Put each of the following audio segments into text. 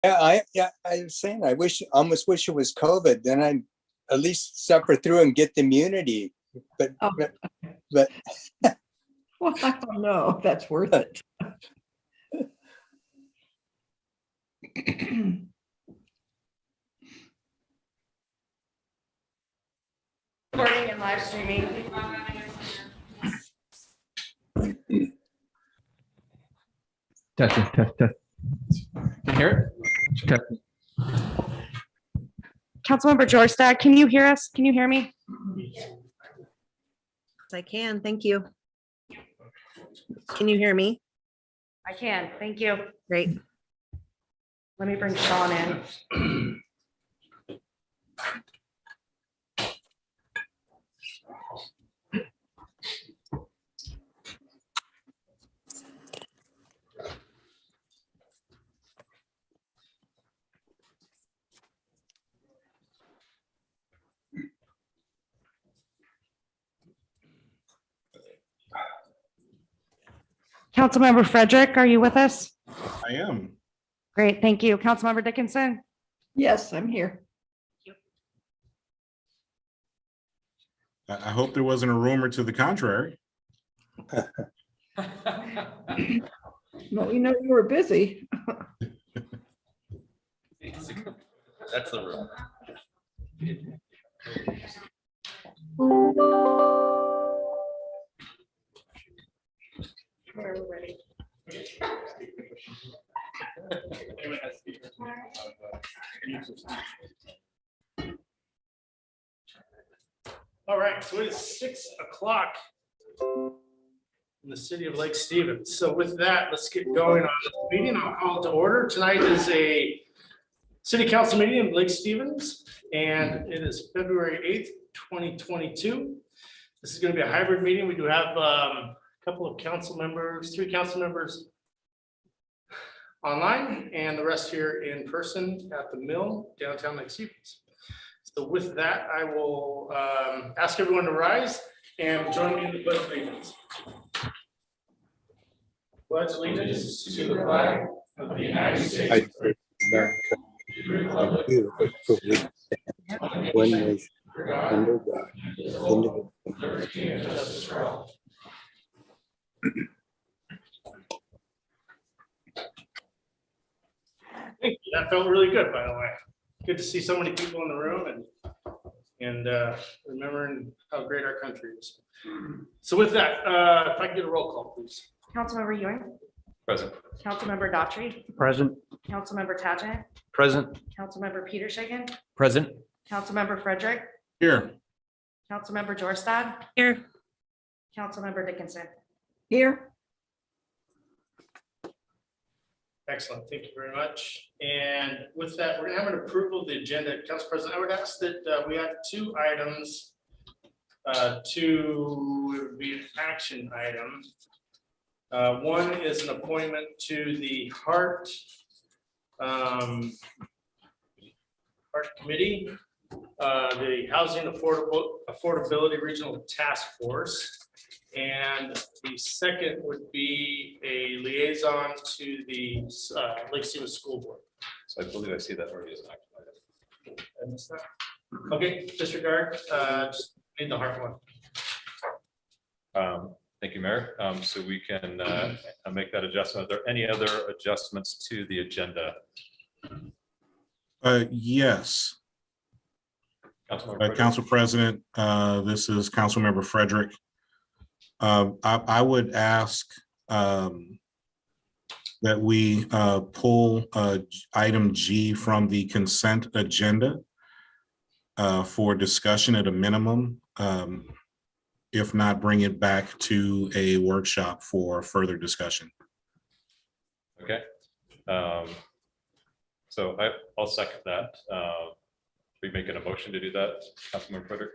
I was saying, almost wish it was COVID. Then I'd at least suffer through and get the immunity. But well, I don't know if that's worth it. Recording and live streaming. Testing, test. Can you hear it? Test. Councilmember Jorstad, can you hear us? Can you hear me? I can, thank you. Can you hear me? I can, thank you. Great. Let me bring Sean in. Councilmember Frederick, are you with us? I am. Great, thank you. Councilmember Dickinson? Yes, I'm here. I hope there wasn't a rumor to the contrary. No, we know you were busy. That's the room. We're ready. All right, so it is 6 o'clock in the city of Lake Stevens. So with that, let's get going on this meeting. I'll call it to order. Tonight is a city council meeting in Lake Stevens, and it is February 8th, 2022. This is going to be a hybrid meeting. We do have a couple of council members, 3 council members online, and the rest here in person at the mill downtown Lake Stevens. So with that, I will ask everyone to rise and join me in the pledge of allegiance. Pledge allegiance to the flag of the United States of America, one nation under God, indivisible. liberty and justice for all. Thank you. That felt really good, by the way. Good to see so many people in the room and remembering how great our country is. So with that, if I can get a roll call, please. Councilmember Ewing? Present. Councilmember Daughtry? Present. Councilmember Tadjant? Present. Councilmember Petershagen? Present. Councilmember Frederick? Here. Councilmember Jorstad? Here. Councilmember Dickinson? Here. Excellent. Thank you very much. And with that, we're going to have an approval of the agenda. Council President, I would ask that we have 2 items. It would be an action item. One is an appointment to the Heart Committee, the Housing Affordability Regional Task Force. And the second would be a liaison to the Lake Stevens School Board. So I believe I see that already as an action item. I missed that. Okay, disregard, just need the Heart one. Thank you, Mayor. So we can make that adjustment. Are there any other adjustments to the agenda? Yes. Councilmember Council President, this is Councilmember Frederick. I would ask that we pull item G from the consent agenda for discussion at a minimum. If not, bring it back to a workshop for further discussion. Okay. So I'll second that. We making a motion to do that, Councilmember Frederick?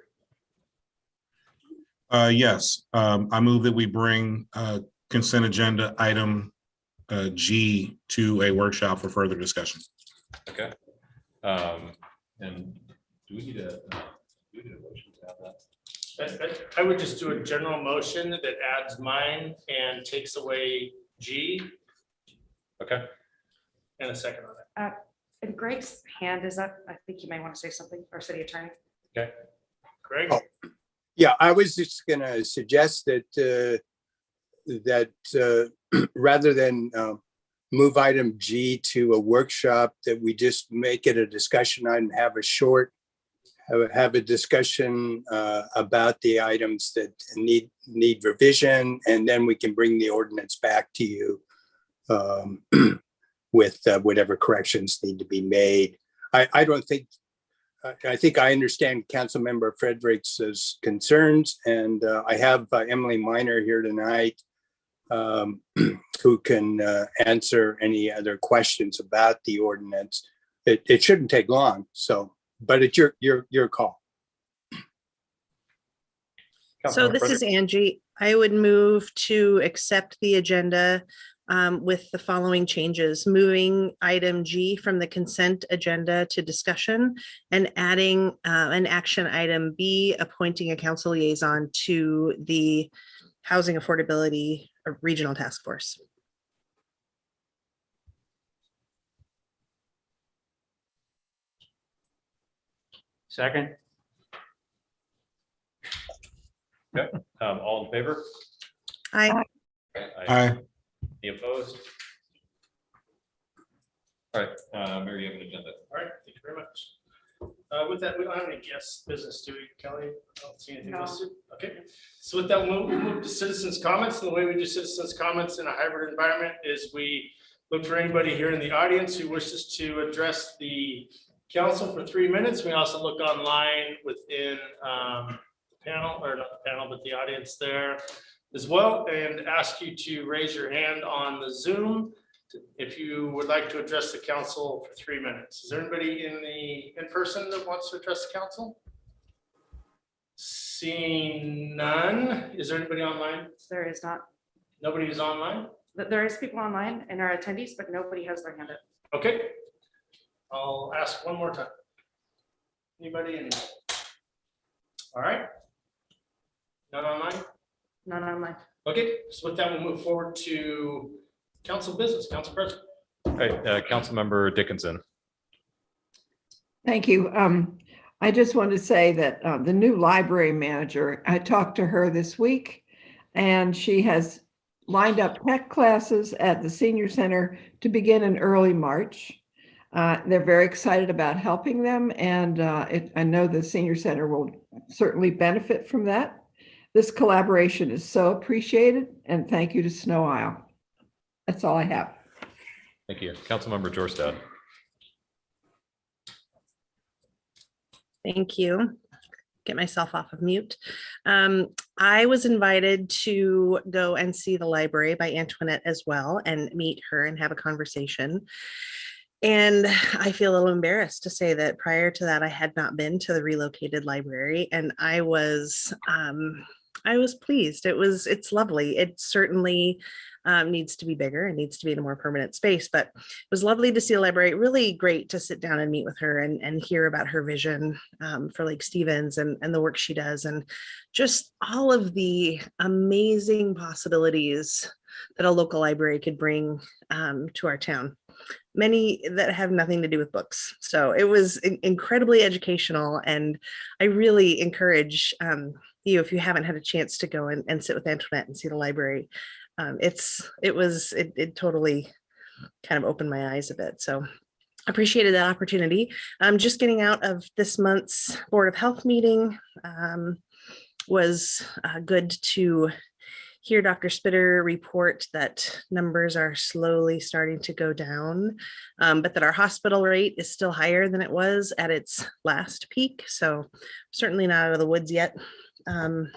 Yes, I move that we bring consent agenda item G to a workshop for further discussion. Okay. And do we need a motion to have that? I would just do a general motion that adds mine and takes away G. Okay. And a second on it. And Greg's hand is up. I think you might want to say something, our city attorney. Greg? Oh. Yeah, I was just gonna suggest that, rather than move item G to a workshop, that we just make it a discussion item, have a discussion about the items that need revision, and then we can bring the ordinance back to you with whatever corrections need to be made. I think I understand Councilmember Frederick's concerns, and I have Emily Minor here tonight who can answer any other questions about the ordinance. It shouldn't take long, but it's your call. So this is Angie. I would move to accept the agenda with the following changes: moving item G from the consent agenda to discussion, and adding an action item B, appointing a council liaison to the Housing Affordability Regional Task Force. Second. All in favor? Aye. Aye. Any opposed? All right, Mary, you have an agenda. All right, thank you very much. With that, we don't have any guest business, do we, Kelly? I don't see anything No. listed. Okay, so with that, we'll move to citizens' comments. And the way we do citizens' comments in a hybrid environment is we look for anybody here in the audience who wishes to address the council for 3 minutes. We also look online within the panel, or not the panel, but the audience there as well, and ask you to raise your hand on the Zoom if you would like to address the council for 3 minutes. Is there anybody in person that wants to address the council? Seeing none, is there anybody online? There is not, Nobody is online? there is people online and are attendees, but nobody has their hand up. Okay. I'll ask one more time. Anybody in? All right. None online? None online. Okay, so with that, we'll move forward to council business. Council President. All right, Councilmember Dickinson. Thank you. I just want to say that the new library manager, I talked to her this week, and she has lined up tech classes at the senior center to begin in early March. They're very excited about helping them, and I know the senior center will certainly benefit from that. This collaboration is so appreciated, and thank you to Snow Isle. That's all I have. Thank you. Councilmember Jorstad. Thank you. Get myself off of mute. I was invited to go and see the library by Antoinette as well, and meet her and have a conversation. And I feel a little embarrassed to say that prior to that, I had not been to the relocated library, and I was pleased. It's lovely. It certainly needs to be bigger. It needs to be in a more permanent space, but it was lovely to see a library. Really great to sit down and meet with her and hear about her vision for Lake Stevens and the work she does, and just all of the amazing possibilities that a local library could bring to our town. Many that have nothing to do with books. So it was incredibly educational, and I really encourage you, if you haven't had a chance to go and sit with Antoinette and see the library, it totally kind of opened my eyes a bit. So appreciated that opportunity. Just getting out of this month's Board of Health meeting was good to hear Dr. Spitter report that numbers are slowly starting to go down, but that our hospital rate is still higher than it was at its last peak. So certainly not out of the woods yet. It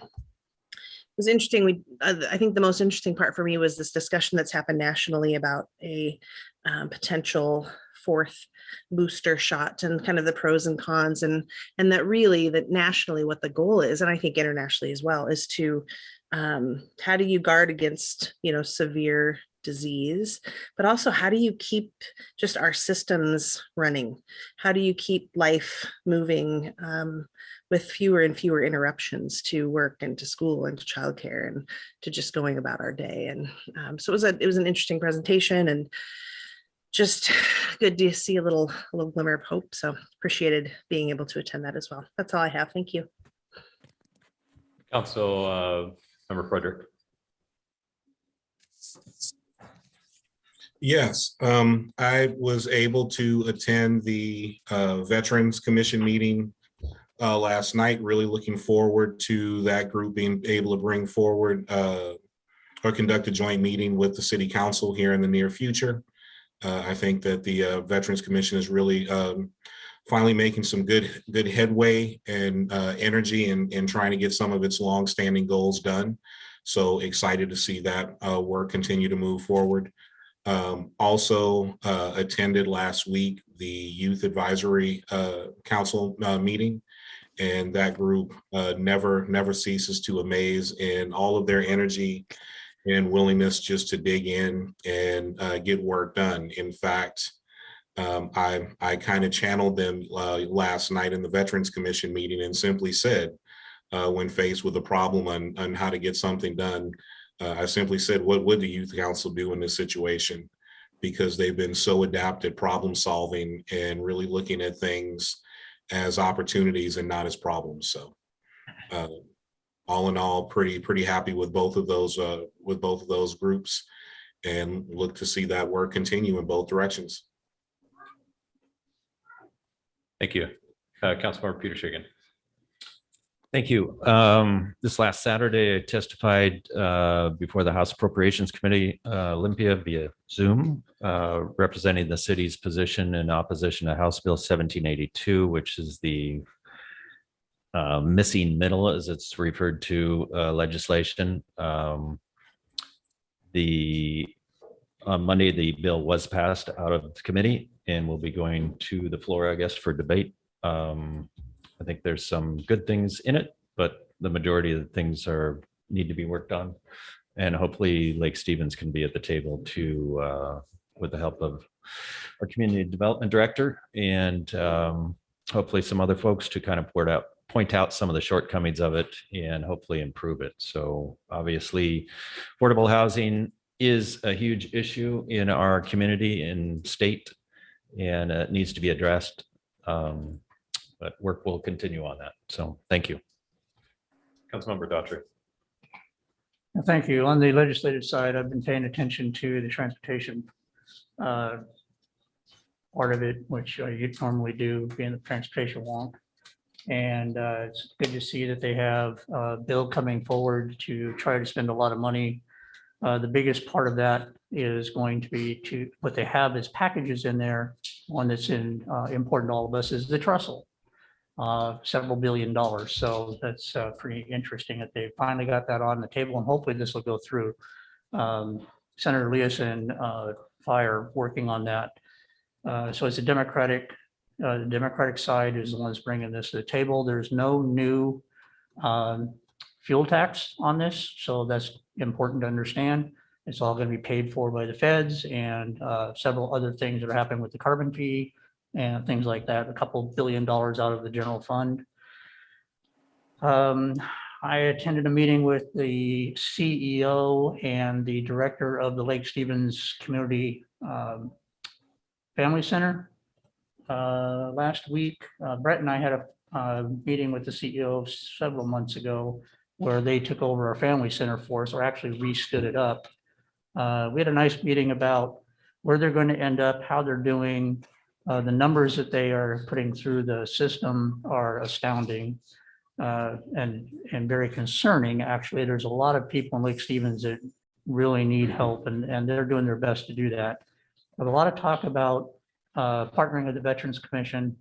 was interesting. I think the most interesting part for me was this discussion that's happened nationally about a potential fourth booster shot, and kind of the pros and cons, and that really that nationally what the goal is, and I think internationally as well, is to how do you guard against severe disease, but also how do you keep just our systems running? How do you keep life moving with fewer and fewer interruptions to work and to school and to childcare and to just going about our day? And so it was an interesting presentation, and just good to see a little glimmer of hope. So appreciated being able to attend that as well. That's all I have. Thank you. Council Member Frederick. Yes, I was able to attend the Veterans Commission meeting last night. Really looking forward to that group being able to bring forward or conduct a joint meeting with the City Council here in the near future. I think that the Veterans Commission is really finally making some good headway and energy and trying to get some of its longstanding goals done. So excited to see that work continue to move forward. Also attended last week the Youth Advisory Council meeting, and that group never ceases to amaze in all of their energy and willingness just to dig in and get work done. In fact, I kind of channeled them last night in the Veterans Commission meeting and simply said, when faced with a problem on how to get something done, I simply said, what would the Youth Council do in this situation? Because they've been so adept at problem solving and really looking at things as opportunities and not as problems. So all in all, pretty happy with both of those groups, and look to see that work continue in both directions. Thank you. Councilmember Peter Shigan. Thank you. This last Saturday, I testified before the House Appropriations Committee, Olympia, via Zoom, representing the city's position in opposition to House Bill 1782, which is the missing middle, as it's referred to, legislation. On Monday, the bill was passed out of the committee and will be going to the floor, I guess, for debate. I think there's some good things in it, but the majority of the things need to be worked on. And hopefully Lake Stevens can be at the table to, with the help of our community development director and hopefully some other folks, to kind of point out some of the shortcomings of it and hopefully improve it. So obviously affordable housing is a huge issue in our community and state, and it needs to be addressed. But work will continue on that. So thank you. Councilmember Daughtry. Thank you. On the legislative side, I've been paying attention to the transportation part of it, which you normally do, being the transportation wonk. And it's good to see that they have a bill coming forward to try to spend a lot of money. The biggest part of that is going to be what they have as packages in there. One that's important to all of us is the trestle. Several $1 billion. So that's pretty interesting that they finally got that on the table, and hopefully this will go through. Senator Leas and Fire working on that. So it's the Democratic side is the ones bringing this to the table. There's no new fuel tax on this, so that's important to understand. It's all going to be paid for by the feds, and several other things that are happening with the carbon fee and things like that, a couple $1 billion out of the general fund. I attended a meeting with the CEO and the director of the Lake Stevens Community Family Center last week. Brett and I had a meeting with the CEO several months ago where they took over our family center for us, or actually re-stood it up. We had a nice meeting about where they're going to end up, how they're doing. The numbers that they are putting through the system are astounding and very concerning. Actually, there's a lot of people in Lake Stevens that really need help, and they're doing their best to do that. But a lot of talk about partnering with the Veterans Commission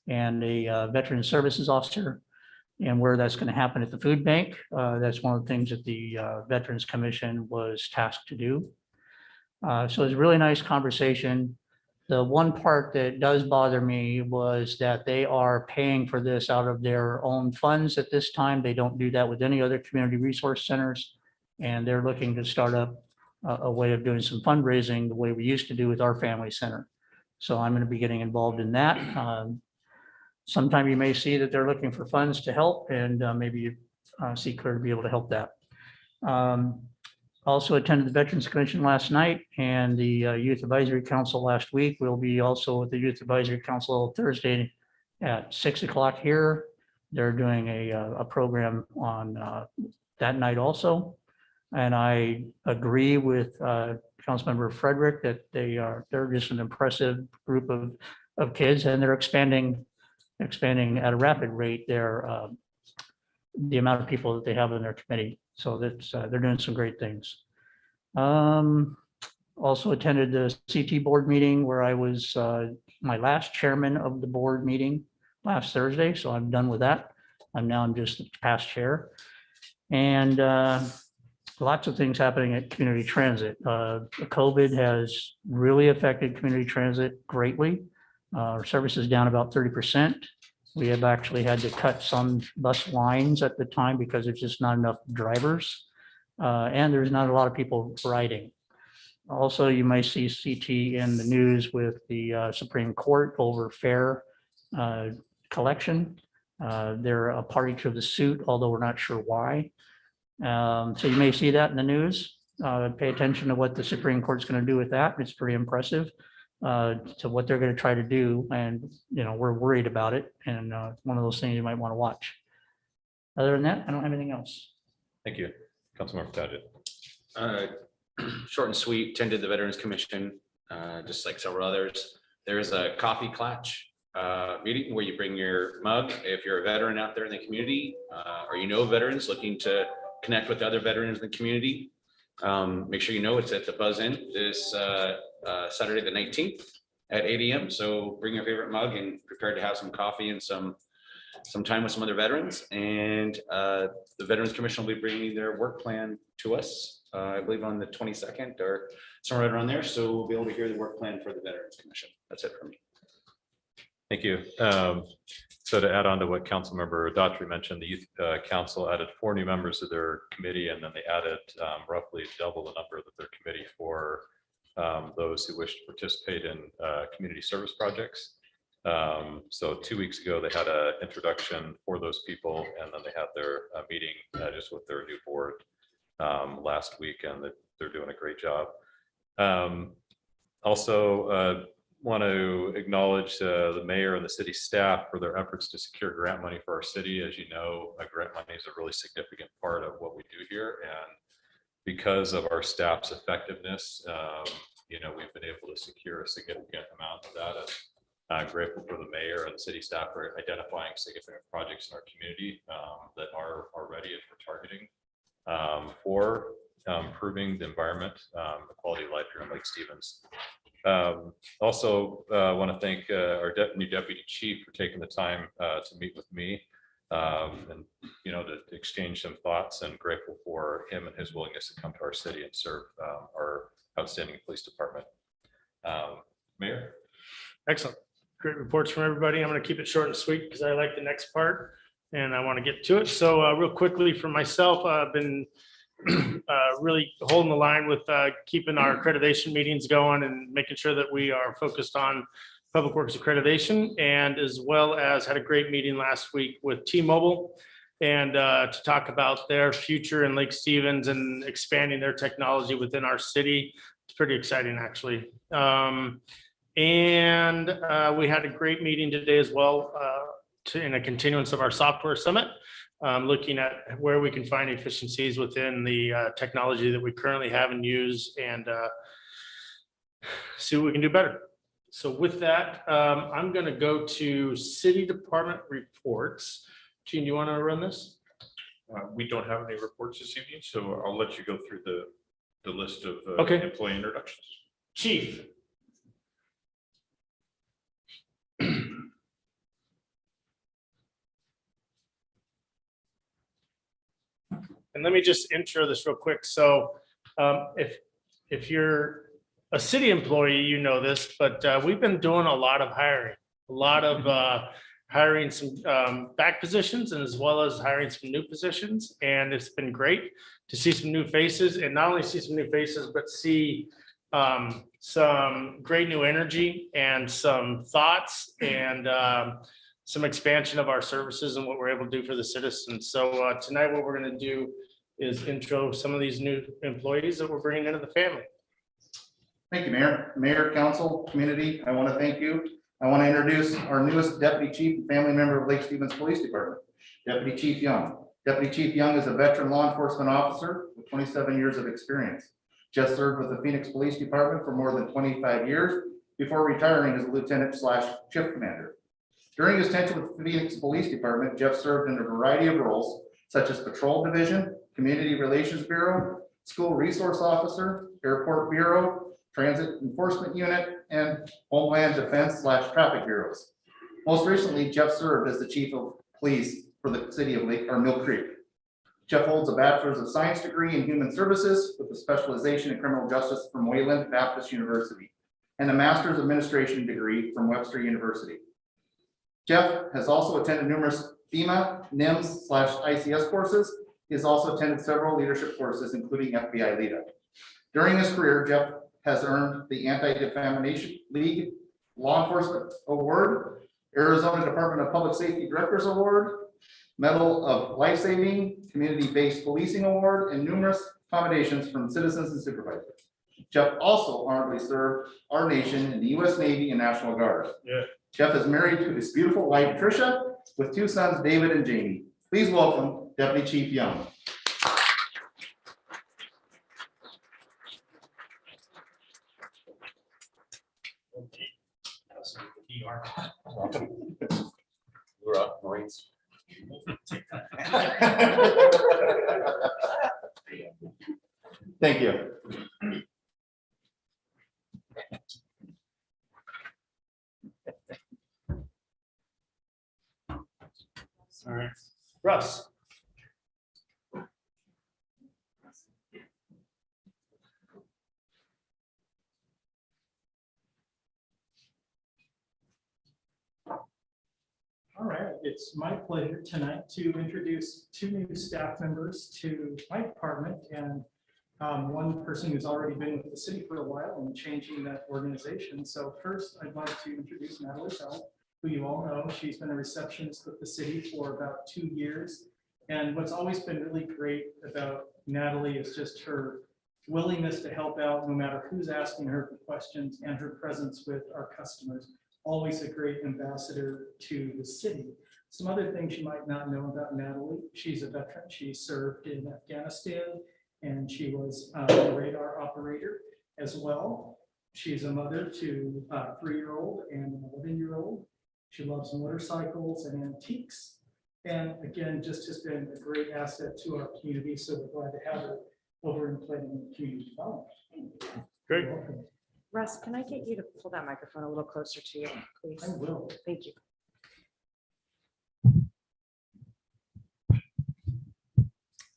and the Veteran Services Officer, and where that's going to happen at the food bank. That's one of the things that the Veterans Commission was tasked to do. So it's a really nice conversation. The one part that does bother me was that they are paying for this out of their own funds at this time. They don't do that with any other community resource centers. And they're looking to start up a way of doing some fundraising the way we used to do with our family center. So I'm going to be getting involved in that. Sometime you may see that they're looking for funds to help, and maybe you see clear to be able to help that. Also attended the Veterans Commission last night and the Youth Advisory Council last week. We'll be also at the Youth Advisory Council Thursday at 6 o'clock here. They're doing a program on that night also. And I agree with Councilmember Frederick that they're just an impressive group of kids, and they're expanding at a rapid rate the amount of people that they have in their committee. So that's they're doing some great things. Also attended the CT board meeting where I was my last chairman of the board meeting last Thursday. So I'm done with that. I'm just past chair. And lots of things happening at community transit. COVID has really affected community transit greatly. Our service is down about 30%. We have actually had to cut some bus lines at the time because there's just not enough drivers. And there's not a lot of people riding. Also, you might see CT in the news with the Supreme Court over fare collection. They're a party to the suit, although we're not sure why. So you may see that in the news. Pay attention to what the Supreme Court's going to do with that. It's pretty impressive to what they're going to try to do. And, we're worried about it. And one of those things you might want to watch. Other than that, I don't have anything else. Thank you. Councilmember Paget. Short and sweet, attended the Veterans Commission, just like several others. There's a coffee clutch meeting where you bring your mug if you're a veteran out there in the community, or veterans looking to connect with other veterans in the community. Make sure it's at the Buzz Inn this Saturday the 19th at 8 a.m. So bring your favorite mug and prepare to have some coffee and some time with some other veterans. And the Veterans Commission will be bringing their work plan to us, I believe on the 22nd or somewhere right around there. So we'll be able to hear the work plan for the Veterans Commission. That's it for me. Thank you. So to add on to what Councilmember Daughtry mentioned, the Youth Council added 4 new members to their committee, and then they added roughly double the number of their committee for those who wish to participate in community service projects. So 2 weeks ago, they had an introduction for those people, and then they had their meeting just with their new board last week, and they're doing a great job. Also, want to acknowledge the mayor and the city staff for their efforts to secure grant money for our city. As you know, grant money is a really significant part of what we do here, and because of our staff's effectiveness, we've been able to secure a significant amount of that. And I'm grateful for the mayor and the city staff for identifying significant projects in our community that are ready and we're targeting for improving the environment, the quality of life here in Lake Stevens. Also want to thank our new deputy chief for taking the time to meet with me and to exchange some thoughts, and grateful for him and his willingness to come to our city and serve our outstanding police department. Mayor. Excellent. Great reports from everybody. I'm going to keep it short and sweet because I like the next part and I want to get to it. So real quickly for myself, I've been really holding the line with keeping our accreditation meetings going and making sure that we are focused on public works accreditation, and as well as had a great meeting last week with T-Mobile and to talk about their future in Lake Stevens and expanding their technology within our city. It's pretty exciting, actually. And we had a great meeting today as well in a continuance of our software summit, looking at where we can find efficiencies within the technology that we currently have and use, and see what we can do better. So with that, I'm going to go to city department reports. Gene, do you want to run this? We don't have any reports this evening, so I'll let you go through the list of employee introductions. Chief. And let me just intro this real quick. So if you're a city employee, you know this, but we've been doing a lot of hiring, hiring some back positions, and as well as hiring some new positions. And it's been great to see some new faces, and not only see some new faces, but see some great new energy and some thoughts and some expansion of our services and what we're able to do for the citizens. So tonight, what we're going to do is intro some of these new employees that we're bringing into the family. Thank you, Mayor. Mayor, council, community, I want to thank you. I want to introduce our newest Deputy Chief and family member of Lake Stevens Police Department, Deputy Chief Young. Deputy Chief Young is a veteran law enforcement officer with 27 years of experience. Just served with the Phoenix Police Department for more than 25 years before retiring as a lieutenant/shift commander. During his tenure with the Phoenix Police Department, Jeff served in a variety of roles such as Patrol Division, Community Relations Bureau, School Resource Officer, Airport Bureau, Transit Enforcement Unit, and Homeland Defense/Traffic Bureaus. Most recently, Jeff served as the Chief of Police for the city of Mill Creek. Jeff holds a Bachelor's of Science degree in Human Services with a specialization in Criminal Justice from Wayland Baptist University and a Master's Administration degree from Webster University. Jeff has also attended numerous FEMA, NIMS/ICS courses. He has also attended several leadership courses, including FBI LEADA. During his career, Jeff has earned the Anti-Defamation League Law Enforcement Award, Arizona Department of Public Safety Directors Award, Medal of Life Saving, Community-Based Policing Award, and numerous accommodations from citizens and supervisors. Jeff also honorably served our nation in the U.S. Navy and National Guard. Yeah. Jeff is married to his beautiful wife, Tricia, with 2 sons, David and Jamie. Please welcome Deputy Chief Young. We're up, Marines. Thank you. All right, Russ. All right, it's my pleasure tonight to introduce 2 new staff members to my department, and one person who's already been with the city for a while and changing that organization. So first, I'd like to introduce Natalie Bell, who you all know. She's been a receptionist with the city for about 2 years. And what's always been really great about Natalie is just her willingness to help out no matter who's asking her for questions, and her presence with our customers. Always a great ambassador to the city. Some other things you might not know about Natalie: she's a veteran. She served in Afghanistan, and she was a radar operator as well. She's a mother to a 3-year-old and an 11-year-old. She loves motorcycles and antiques. And again, just has been a great asset to our community. So we're glad to have her over in planning and community development. Great. Welcome. Russ, can I get you to pull that microphone a little closer to you, please? I will. Thank you.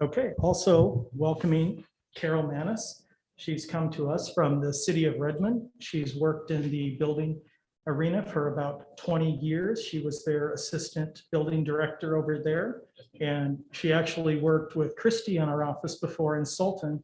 Okay, also welcoming Carol Manis. She's come to us from the city of Redmond. She's worked in the building arena for about 20 years. She was their assistant building director over there. And she actually worked with Christy in our office before in Sultan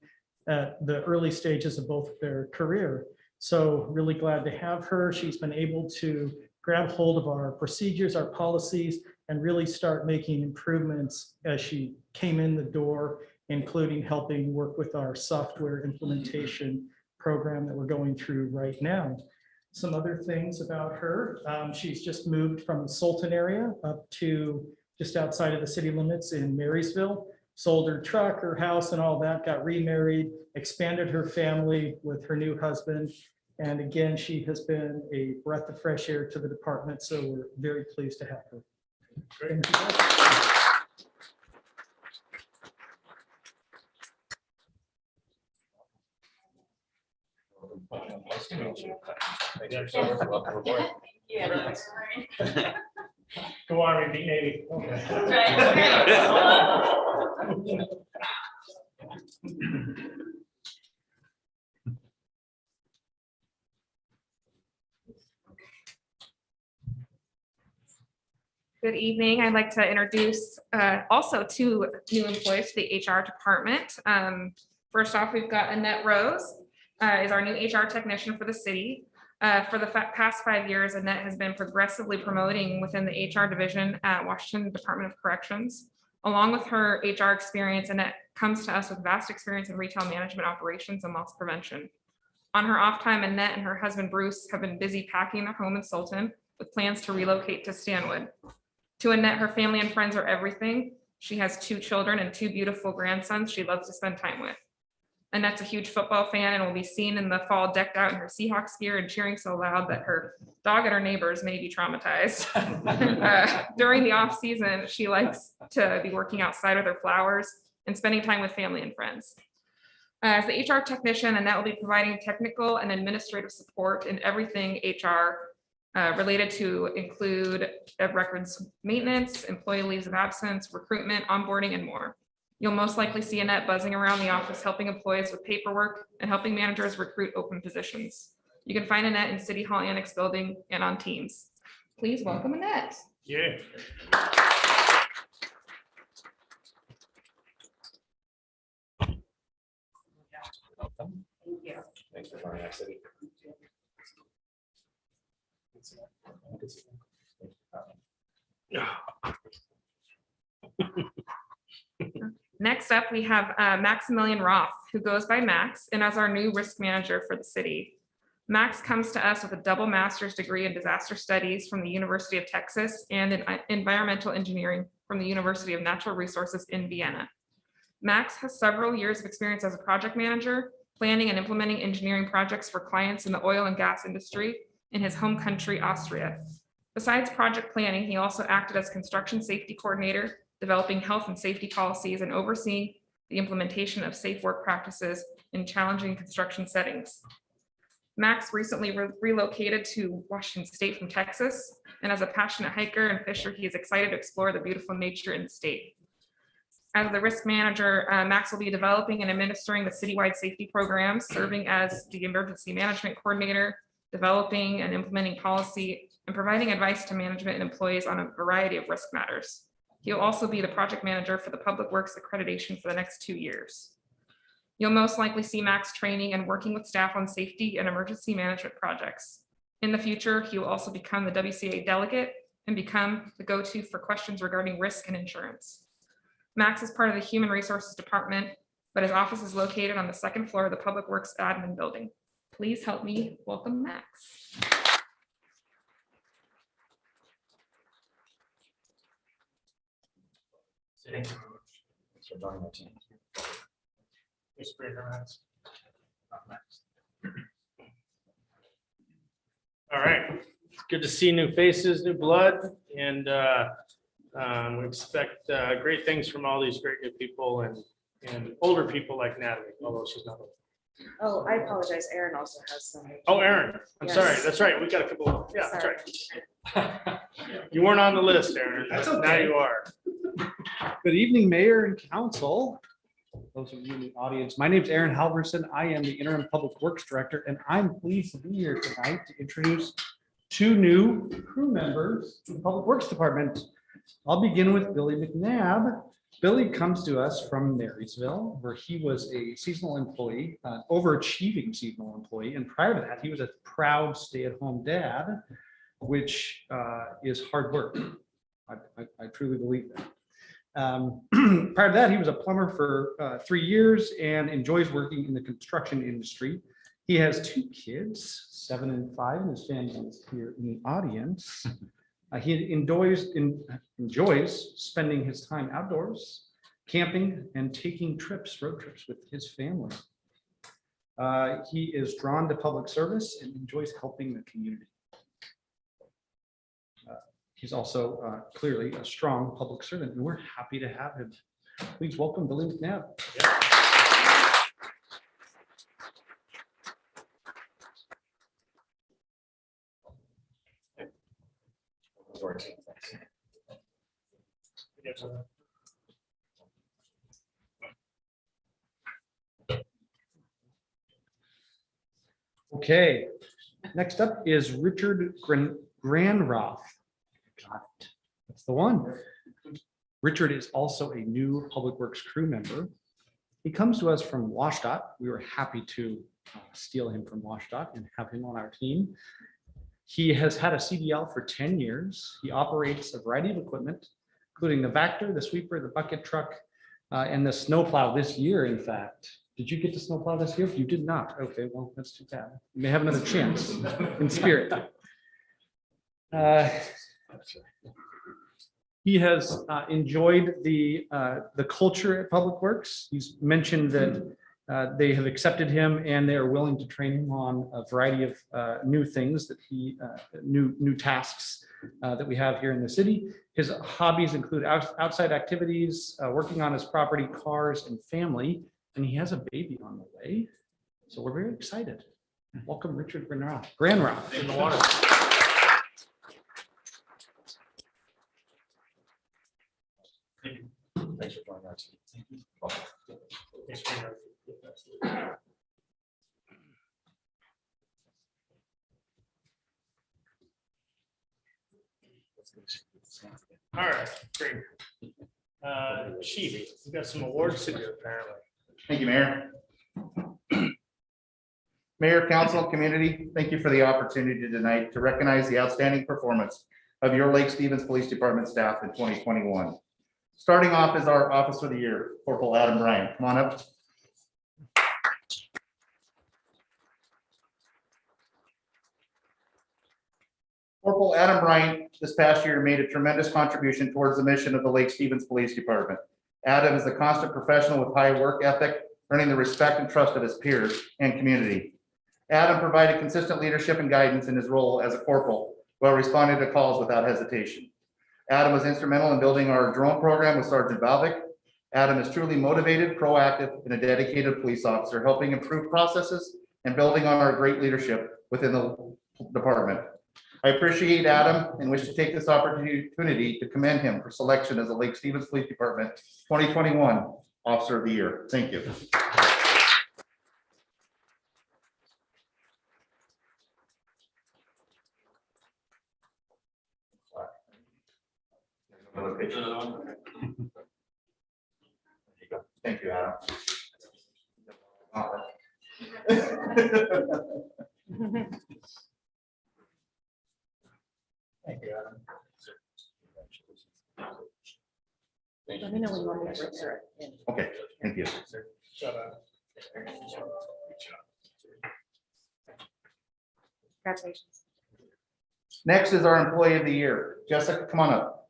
at the early stages of both their career. So really glad to have her. She's been able to grab hold of our procedures, our policies, and really start making improvements as she came in the door, including helping work with our software implementation program that we're going through right now. Some other things about her: she's just moved from the Sultan area up to just outside of the city limits in Marysville, sold her truck, her house and all that, got remarried, expanded her family with her new husband. And again, she has been a breath of fresh air to the department. So we're very pleased to have her. Thank you. Nice to meet you. Thanks Yeah, for showing up. Welcome aboard. Yeah. Go Army, beat Navy. Good evening. I'd like to introduce also 2 new employees to the HR department. First off, we've got Annette Rose, is our new HR technician for the city. For the past 5 years, Annette has been progressively promoting within the HR division at Washington Department of Corrections. Along with her HR experience, Annette comes to us with vast experience in retail management operations and loss prevention. On her off time, Annette and her husband Bruce have been busy packing their home in Sultan with plans to relocate to Stanwood. To Annette, her family and friends are everything. She has 2 children and 2 beautiful grandsons she loves to spend time with. Annette's a huge football fan and will be seen in the fall decked out in her Seahawks gear and cheering so loud that her dog and her neighbors may be traumatized. During the off season, she likes to be working outside with her flowers and spending time with family and friends. As the HR technician, Annette will be providing technical and administrative support in everything HR related to include records maintenance, employee leaves of absence, recruitment, onboarding, and more. You'll most likely see Annette buzzing around the office, helping employees with paperwork and helping managers recruit open positions. You can find Annette in City Hall Annex Building and on Teams. Please welcome Annette. Yeah. Thank you. Thanks for joining us, City. Next up, we have Maximilian Roth, who goes by Max and as our new risk manager for the city. Max comes to us with a double master's degree in disaster studies from the University of Texas and in environmental engineering from the University of Natural Resources in Vienna. Max has several years of experience as a project manager, planning and implementing engineering projects for clients in the oil and gas industry in his home country, Austria. Besides project planning, he also acted as construction safety coordinator, developing health and safety policies and overseeing the implementation of safe work practices in challenging construction settings. Max recently relocated to Washington State from Texas, and as a passionate hiker and fisher, he is excited to explore the beautiful nature in the state. As the risk manager, Max will be developing and administering the citywide safety programs, serving as the emergency management coordinator, developing and implementing policy, and providing advice to management and employees on a variety of risk matters. He'll also be the project manager for the Public Works accreditation for the next 2 years. You'll most likely see Max training and working with staff on safety and emergency management projects. In the future, he will also become the WCA delegate and become the go-to for questions regarding risk and insurance. Max is part of the Human Resources Department, but his office is located on the 2nd floor of the Public Works Admin Building. Please help me welcome Max. Thanks for joining our team. Thanks for your hands. All right, it's good to see new faces, new blood, and we expect great things from all these great new people and older people like Natalie, although she's not old. Oh, I apologize. Aaron also has some. Oh, Aaron, I'm sorry. Yes. That's right. We got a couple. Yeah, that's Sorry. right. You weren't on the list, Aaron. That's Now okay. you are. Good evening, Mayor and Council. Those of you in the audience, my name is Aaron Halverson. I am the Interim Public Works Director, and I'm pleased to be here tonight to introduce 2 new crew members in the Public Works Department. I'll begin with Billy McNabb. Billy comes to us from Marysville, where he was a seasonal employee, overachieving seasonal employee, and prior to that, he was a proud stay-at-home dad, which is hard work. I truly believe that. Prior to that, he was a plumber for 3 years and enjoys working in the construction industry. He has 2 kids, 7 and 5, and his family is here in the audience. He enjoys spending his time outdoors, camping, and taking road trips with his family. He is drawn to public service and enjoys helping the community. He's also clearly a strong public servant, and we're happy to have him. Please welcome Billy McNabb. Okay, next up is Richard Gran Roth. Got it. That's the one. Richard is also a new Public Works crew member. He comes to us from WashDOT. We were happy to steal him from WashDOT and have him on our team. He has had a CDL for 10 years. He operates a variety of equipment, including the Vector, the sweeper, the bucket truck, and the snowplow this year, in fact. Did you get to snowplow this year? You did not. Okay, well, that's too bad. You may have another chance in spirit. He has enjoyed the culture at Public Works. He's mentioned that they have accepted him and they are willing to train him on a variety of new things that new tasks that we have here in the city. His hobbies include outside activities, working on his property, cars, and family, and he has a baby on the way. So we're very excited. Welcome, Richard Gran Roth. In the water. Thanks for joining us. All right, great. Chief, we got some awards to do apparently. Thank you, Mayor. Mayor, council, community, thank you for the opportunity tonight to recognize the outstanding performance of your Lake Stevens Police Department staff in 2021. Starting off is our Officer of the Year, Corporal Adam Bryant. Come on up. Corporal Adam Bryant this past year made a tremendous contribution towards the mission of the Lake Stevens Police Department. Adam is a constant professional with high work ethic, earning the respect and trust of his peers and community. Adam provided consistent leadership and guidance in his role as a corporal while responding to calls without hesitation. Adam was instrumental in building our drone program with Sergeant Balvick. Adam is truly motivated, proactive, and a dedicated police officer, helping improve processes and building on our great leadership within the department. I appreciate Adam and wish to take this opportunity to commend him for selection as the Lake Stevens Police Department 2021 Officer of the Year. Thank you. Thank you, Adam. Thank you, Adam. Let me know when you want to get it. Okay, thank you. Congratulations. Next is our Employee of the Year. Jessica, come on up.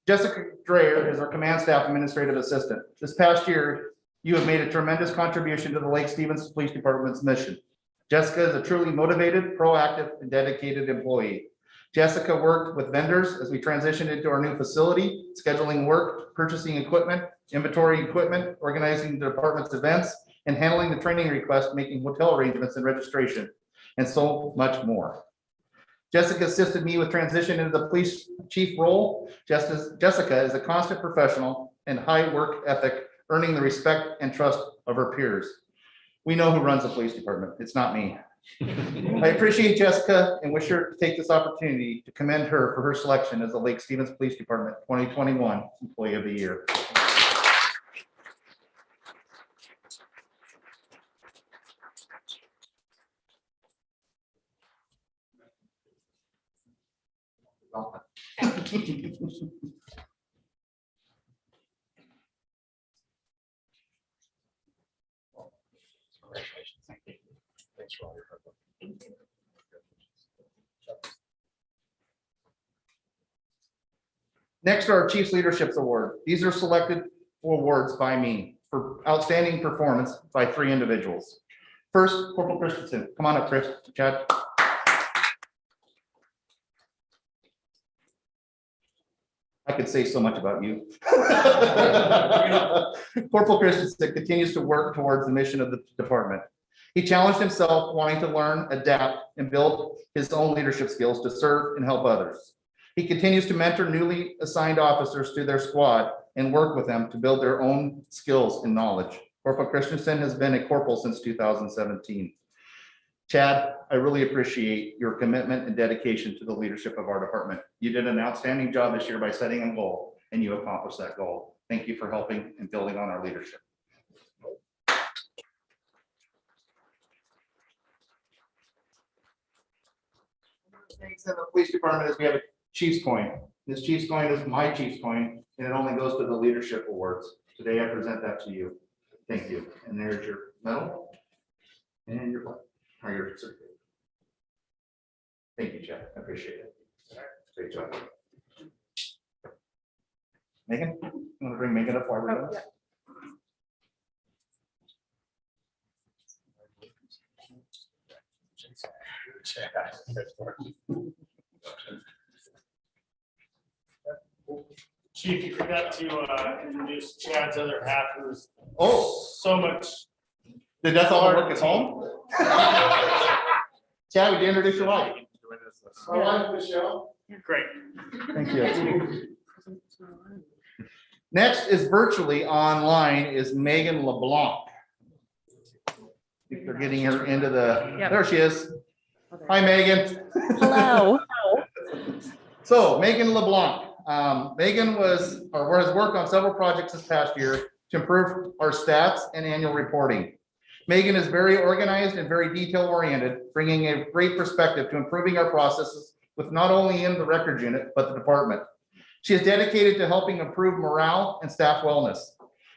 Jessica Dreyer is our Command Staff Administrative Assistant. This past year, you have made a tremendous contribution to the Lake Stevens Police Department's mission. Jessica is a truly motivated, proactive, and dedicated employee. Jessica worked with vendors as we transitioned into our new facility, scheduling work, purchasing equipment, inventory equipment, organizing the department's events, and handling the training request, making hotel arrangements and registration, and so much more. Jessica assisted me with transition into the police chief role. Jessica is a constant professional and high work ethic, earning the respect and trust of her peers. We know who runs the police department. It's not me. I appreciate Jessica and wish her to take this opportunity to commend her for her selection as the Lake Stevens Police Department 2021 Employee of the Year. Congratulations. Thank you. Thanks for all your hard work. Next are our Chiefs Leadership Award. These are selected awards by me for outstanding performance by 3 individuals. First, Corporal Christensen. Come on up, Chris. Chad. I could say so much about you. Corporal Christensen continues to work towards the mission of the department. He challenged himself, wanting to learn, adapt, and build his own leadership skills to serve and help others. He continues to mentor newly assigned officers to their squad and work with them to build their own skills and knowledge. Corporal Christensen has been a corporal since 2017. Chad, I really appreciate your commitment and dedication to the leadership of our department. You did an outstanding job this year by setting a goal, and you accomplished that goal. Thank you for helping and building on our leadership. Thanks in the police department is we have a chief's coin. This Chief's coin is my Chief's coin, and it only goes to the leadership awards. Today I present that to you. Thank you. And there's your medal and your plaque, or your certificate. Thank you, Chad. I appreciate it. Great job. Megan, you want to bring Megan up while we're done? Chief, you forgot to introduce Chad's other half, who's so much. Did that's all work at home? Chad, would you introduce your wife? My wife, Michelle. Great. Thank you. Next is virtually online is Megan LeBlanc. If they're getting her into the, there she is. Hi, Megan. Hello. So Megan LeBlanc, Megan has worked on several projects this past year to improve our stats and annual reporting. Megan is very organized and very detail oriented, bringing a great perspective to improving our processes with not only in the records unit, but the department. She is dedicated to helping improve morale and staff wellness.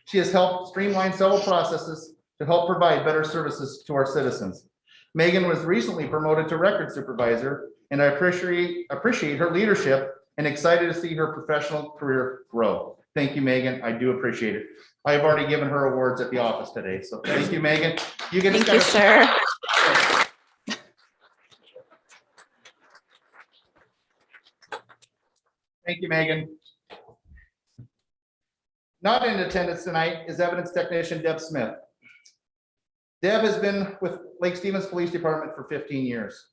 She has helped streamline several processes to help provide better services to our citizens. Megan was recently promoted to record supervisor, and I appreciate her leadership and excited to see her professional career grow. Thank you, Megan. I do appreciate it. I have already given her awards at the office today, so thank you, Megan. You get Thank you, sir. Thank you, Megan. Not in attendance tonight is evidence technician Deb Smith. Deb has been with Lake Stevens Police Department for 15 years.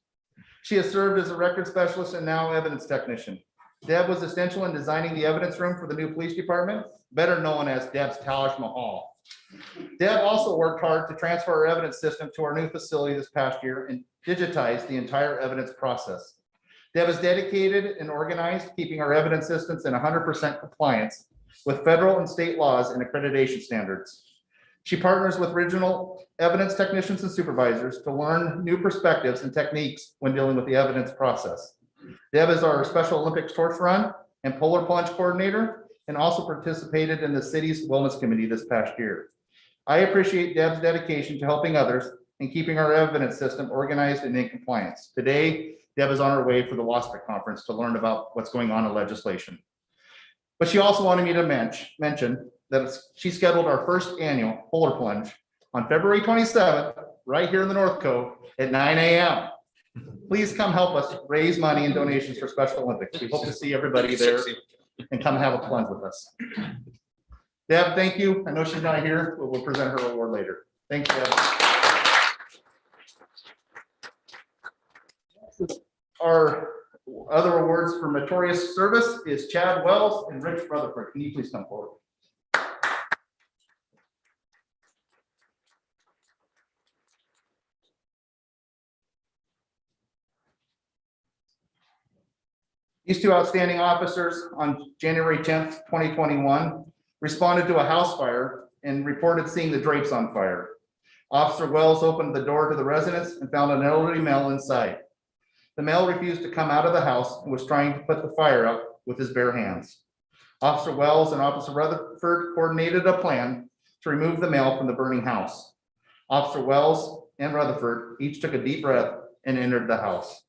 She has served as a record specialist and now evidence technician. Deb was essential in designing the evidence room for the new police department, better known as Deb's Taj Mahal. Deb also worked hard to transfer our evidence system to our new facility this past year and digitize the entire evidence process. Deb is dedicated and organized, keeping our evidence systems in 100% compliance with federal and state laws and accreditation standards. She partners with regional evidence technicians and supervisors to learn new perspectives and techniques when dealing with the evidence process. Deb is our Special Olympics torch run and polar plunge coordinator, and also participated in the city's wellness committee this past year. I appreciate Deb's dedication to helping others and keeping our evidence system organized and in compliance. Today, Deb is on her way for the WASPIC conference to learn about what's going on in legislation. But she also wanted me to mention that she scheduled our first annual polar plunge on February 27th, right here in the North Cove at 9 a.m. Please come help us raise money and donations for Special Olympics. We hope to see everybody there and come have a plunge with us. Deb, thank you. I know she's not here, but we'll present her award later. Thanks, Deb. Our other awards for meritorious service is Chad Wells and Rich Rutherford. Can you please come forward? These two outstanding officers on January 10th, 2021, responded to a house fire and reported seeing the drapes on fire. Officer Wells opened the door to the residence and found an elderly male inside. The male refused to come out of the house and was trying to put the fire out with his bare hands. Officer Wells and Officer Rutherford coordinated a plan to remove the male from the burning house. Officer Wells and Rutherford each took a deep breath and entered the house.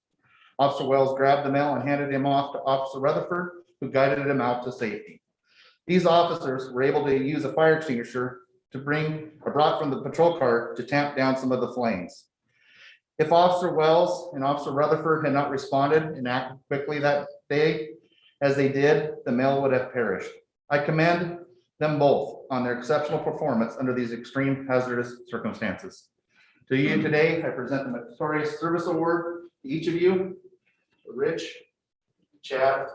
Officer Wells grabbed the male and handed him off to Officer Rutherford, who guided him out to safety. These officers were able to use a fire extinguisher brought from the patrol car to tamp down some of the flames. If Officer Wells and Officer Rutherford had not responded and acted quickly that day, as they did, the male would have perished. I commend them both on their exceptional performance under these extreme hazardous circumstances. To you today, I present the Meritorious Service Award to each of you, Rich, Chad,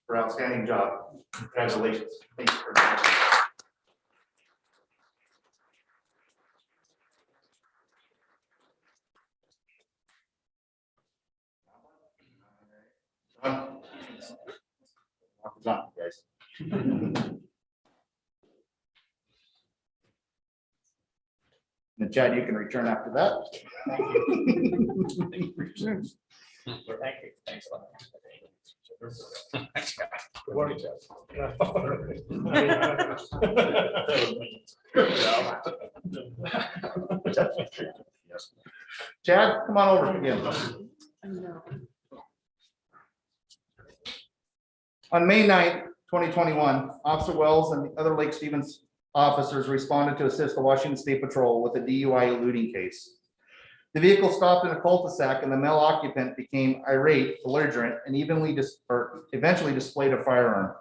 for outstanding job. Congratulations. Thank you very much. Guys. And Chad, you can return after that. Thank you. Thank you. Thanks a lot. Chad, come on over again. On May 9th, 2021, Officer Wells and the other Lake Stevens officers responded to assist the Washington State Patrol with a DUI eluding case. The vehicle stopped in a cul-de-sac and the male occupant became irate, belligerent, and eventually displayed a firearm.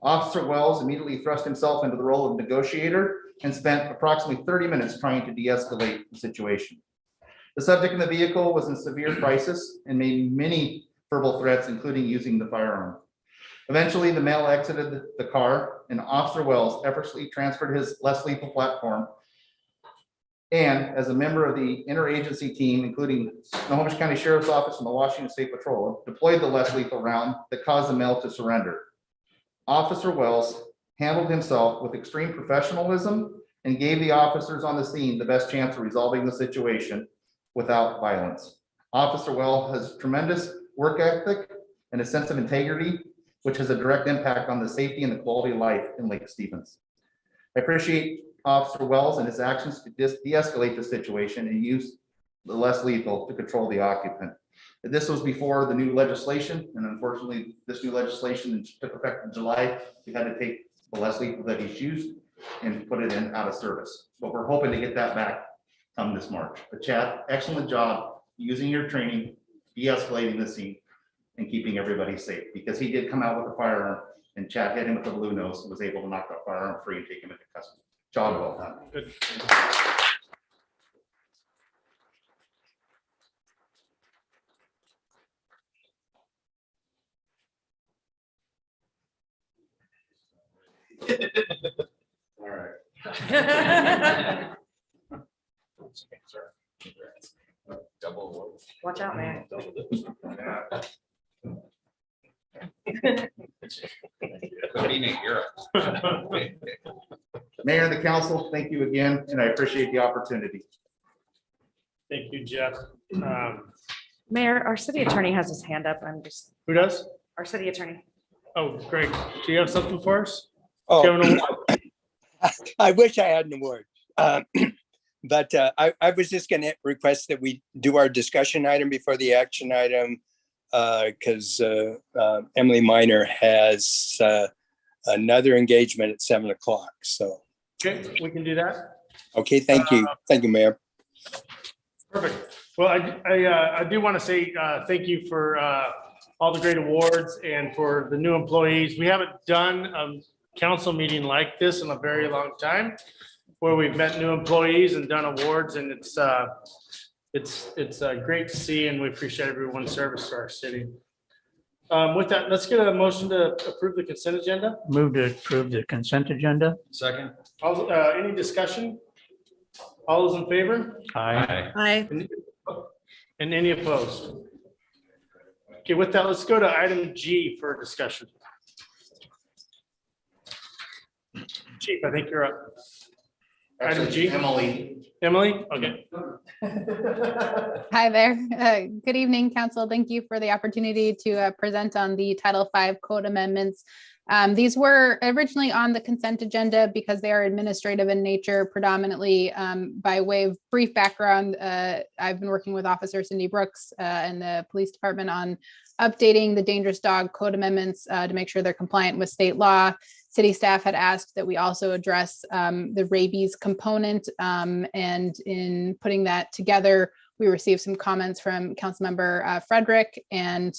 Officer Wells immediately thrust himself into the role of negotiator and spent approximately 30 minutes trying to de-escalate the situation. The subject in the vehicle was in severe crisis and made many verbal threats, including using the firearm. Eventually, the male exited the car and Officer Wells effortlessly transferred his less lethal platform. And as a member of the interagency team, including Snohomish County Sheriff's Office and the Washington State Patrol, deployed the less lethal round that caused the male to surrender. Officer Wells handled himself with extreme professionalism and gave the officers on the scene the best chance of resolving the situation without violence. Officer Wells has tremendous work ethic and a sense of integrity, which has a direct impact on the safety and the quality of life in Lake Stevens. I appreciate Officer Wells and his actions to de-escalate the situation and use the less lethal to control the occupant. This was before the new legislation, and unfortunately, this new legislation took effect in July. We had to take the less lethal that he's used and put it in out of service. But we're hoping to get that back come this March. But Chad, excellent job using your training, de-escalating the scene, and keeping everybody safe, because he did come out with a firearm and Chad hit him with a blue nose and was able to knock that firearm free and take him into custody. Job well done. Good. All right. Double. Watch out, man. Mayor and the council, thank you again, and I appreciate the opportunity. Thank you, Jeff. Mayor, our city attorney has his hand up. Who does? Our city attorney. Oh, Greg, do you have something for us? Oh, Do you have an award? I wish I had an award. But I was just going to request that we do our discussion item before the action item, because Emily Minor has another engagement at 7 o'clock. So, Okay, we can do that. okay, thank you. Thank you, Mayor. Perfect. Well, I do want to say thank you for all the great awards and for the new employees. We haven't done a council meeting like this in a very long time, where we've met new employees and done awards, and it's great to see, and we appreciate everyone's service to our city. With that, let's get a motion to approve the consent agenda. Move to approve the consent agenda. Second. Any discussion? All those in favor? Aye. Aye. And any opposed? Okay, with that, let's go to item G for discussion. Chief, I think you're up. Item G. Emily, okay. Hi there. Good evening, council. Thank you for the opportunity to present on the Title V code amendments. These were originally on the consent agenda because they are administrative in nature predominantly. By way of brief background, I've been working with Officer Cindy Brooks and the police department on updating the dangerous dog code amendments to make sure they're compliant with state law. City staff had asked that we also address the rabies component, and in putting that together, we received some comments from Councilmember Frederick, and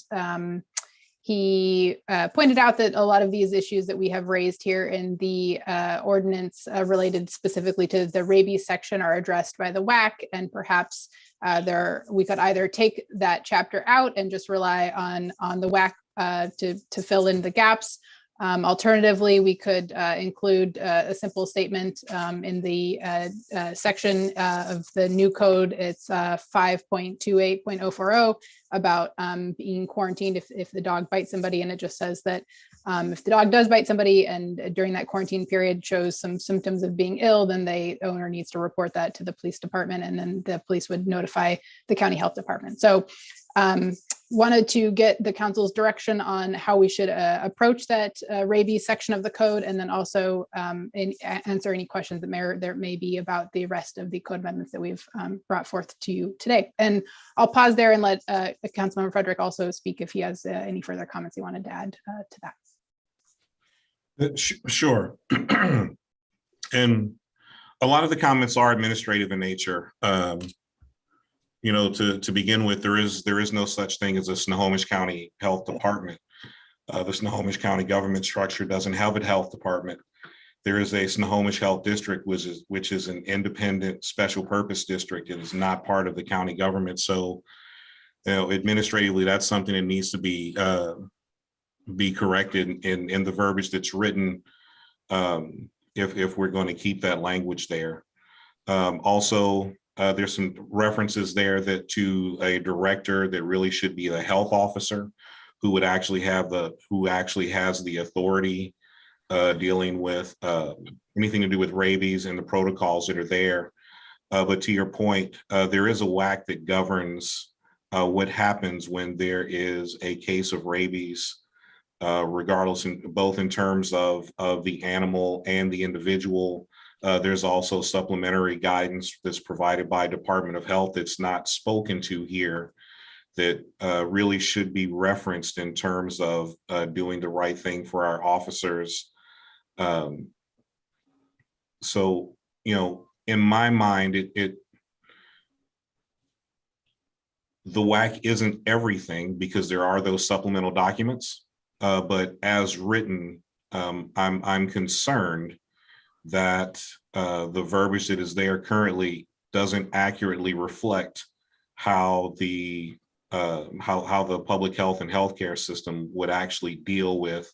he pointed out that a lot of these issues that we have raised here in the ordinance related specifically to the rabies section are addressed by the WAC, and perhaps we could either take that chapter out and just rely on the WAC to fill in the gaps. Alternatively, we could include a simple statement in the section of the new code. It's 5.28.040 about being quarantined if the dog bites somebody. And it just says that if the dog does bite somebody and during that quarantine period shows some symptoms of being ill, then the owner needs to report that to the police department, and then the police would notify the county health department. So wanted to get the council's direction on how we should approach that rabies section of the code, and then also answer any questions that there may be about the rest of the code amendments that we've brought forth to you today. And I'll pause there and let Councilmember Frederick also speak if he has any further comments he wanted to add to that. Sure. And a lot of the comments are administrative in nature. You know, to begin with, there is no such thing as a Snohomish County Health Department. The Snohomish County government structure doesn't have a health department. There is a Snohomish Health District, which is an independent special purpose district. It is not part of the county government. So, you know, administratively, that's something that needs to be corrected in the verbiage that's written, if we're going to keep that language there. Also, there's some references there that to a director that really should be the health officer, who would actually has the authority dealing with anything to do with rabies and the protocols that are there. But to your point, there is a WAC that governs what happens when there is a case of rabies, regardless, both in terms of the animal and the individual. There's also supplementary guidance that's provided by Department of Health that's not spoken to here, that really should be referenced in terms of doing the right thing for our officers. So, you know, in my mind, the WAC isn't everything, because there are those supplemental documents, but as written, I'm concerned that the verbiage that is there currently doesn't accurately reflect how the public health and healthcare system would actually deal with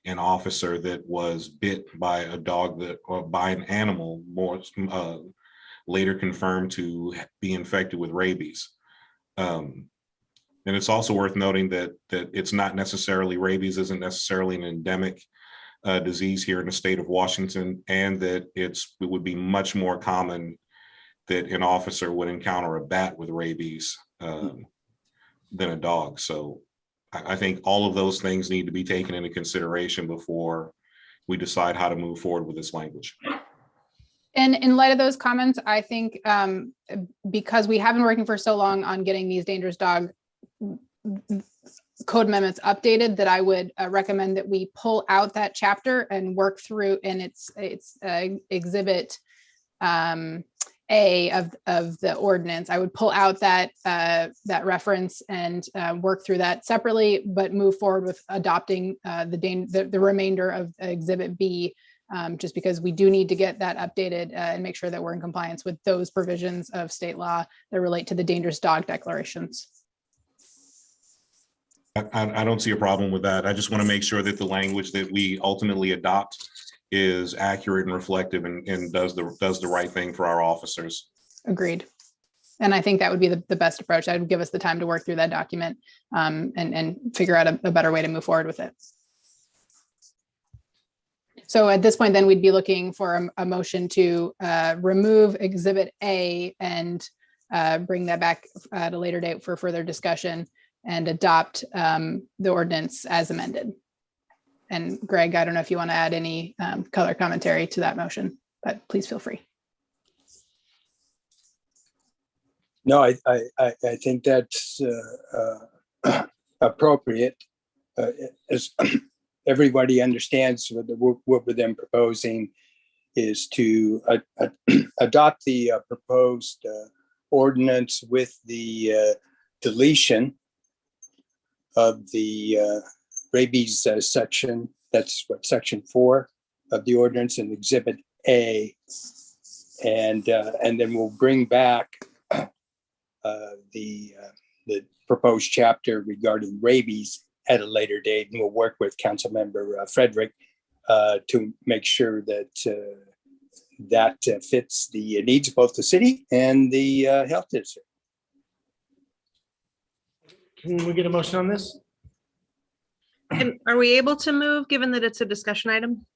an officer that was bit by a dog or by an animal, more later confirmed to be infected with rabies. And it's also worth noting that it's not necessarily, rabies isn't necessarily an endemic disease here in the state of Washington, and that it would be much more common that an officer would encounter a bat with rabies than a dog. So I think all of those things need to be taken into consideration before we decide how to move forward with this language. And in light of those comments, I think because we have been working for so long on getting these dangerous dog code amendments updated, that I would recommend that we pull out that chapter and work through in its exhibit A of the ordinance. I would pull out that reference and work through that separately, but move forward with adopting the remainder of exhibit B, just because we do need to get that updated and make sure that we're in compliance with those provisions of state law that relate to the dangerous dog declarations. I don't see a problem with that. I just want to make sure that the language that we ultimately adopt is accurate and reflective and does the right thing for our officers. Agreed. And I think that would be the best approach. That would give us the time to work through that document and figure out a better way to move forward with it. So at this point, then we'd be looking for a motion to remove exhibit A and bring that back at a later date for further discussion, and adopt the ordinance as amended. And Greg, I don't know if you want to add any color commentary to that motion, but please feel free. No, I think that's appropriate. As everybody understands, what we're then proposing is to adopt the proposed ordinance with the deletion of the rabies section. That's what section 4 of the ordinance in exhibit A, and then we'll bring back the proposed chapter regarding rabies at a later date, and we'll work with Councilmember Frederick to make sure that that fits the needs of both the city and the health district. Can we get a motion on this? And are we able to move, given that it's a discussion item?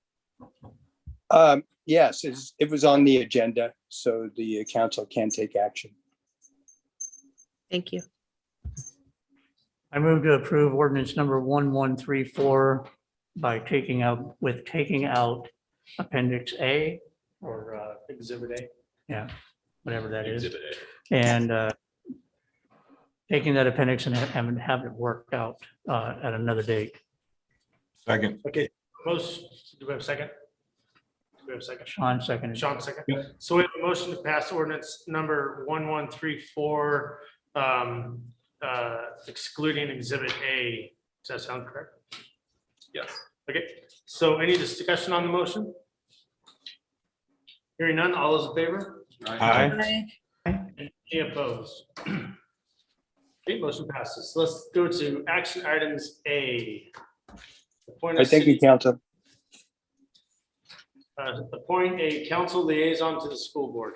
Yes, it was on the agenda, so the council can take action. Thank you. I move to approve ordinance number 1134 by taking out appendix A or, Exhibit A. yeah, whatever that is. Exhibit And taking that appendix and have it worked out at another date. Second. Okay, most, do we have a second? Do we have a second? Sean seconded. Sean, second. So we have a motion to pass ordinance number 1134, excluding exhibit A. Does that sound correct? Yes. Okay, so any discussion on the motion? Hearing none, all those in favor? Aye. Any opposed? Okay, motion passes. Let's go to action items A. Appoint a Thank you, city- council. Appoint a council liaison to the school board.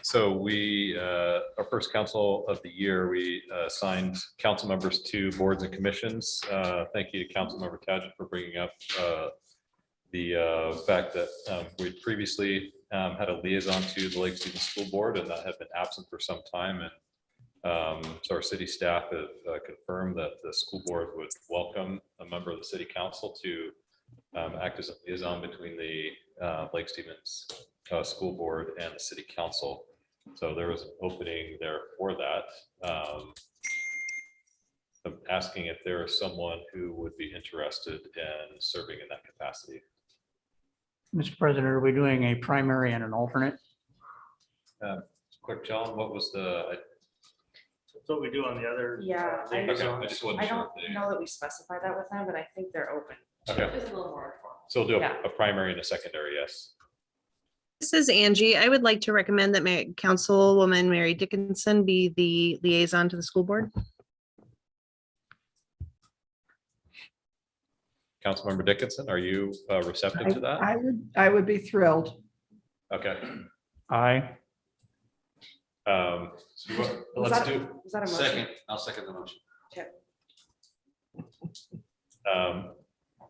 So we, our first council of the year, we assigned council members to boards and commissions. Thank you to Councilmember Tadgett for bringing up the fact that we previously had a liaison to the Lake Stevens School Board, and that had been absent for some time. And so our city staff have confirmed that the school board would welcome a member of the city council to act as a liaison between the Lake Stevens School Board and the city council. So there was an opening there for that. I'm asking if there is someone who would be interested in serving in that capacity. Mr. President, are we doing a primary and an alternate? Clerk John, what was the? That's what we do on the other. Yeah, I Okay, I just wasn't I sure. don't if they- know that we specified that with them, but I think they're open. Okay. It's a little more informal. So we'll do Yeah. a primary and a secondary, yes. This is Angie. I would like to recommend that Councilwoman Mary Dickinson be the liaison to the school board. Councilmember Dickinson, are you receptive to that? I would be thrilled. Okay. Aye. So Was let's that- do, Was that a motion? Second, I'll second the motion.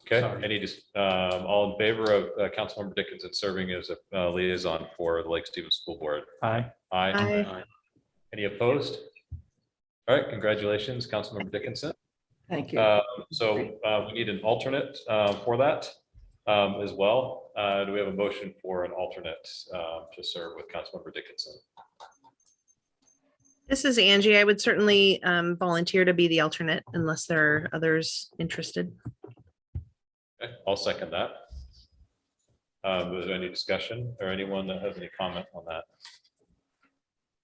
okay, any, all in favor of Councilmember Dickinson serving as a liaison for the Lake Stevens School Board? Aye. Aye. Aye. Any opposed? All right, congratulations, Councilmember Dickinson. Thank you. So we need an alternate for that as well. Do we have a motion for an alternate to serve with Councilmember Dickinson? This is Angie. I would certainly volunteer to be the alternate unless there are others interested. Okay, I'll second that. Is there any discussion or anyone that has any comment on that?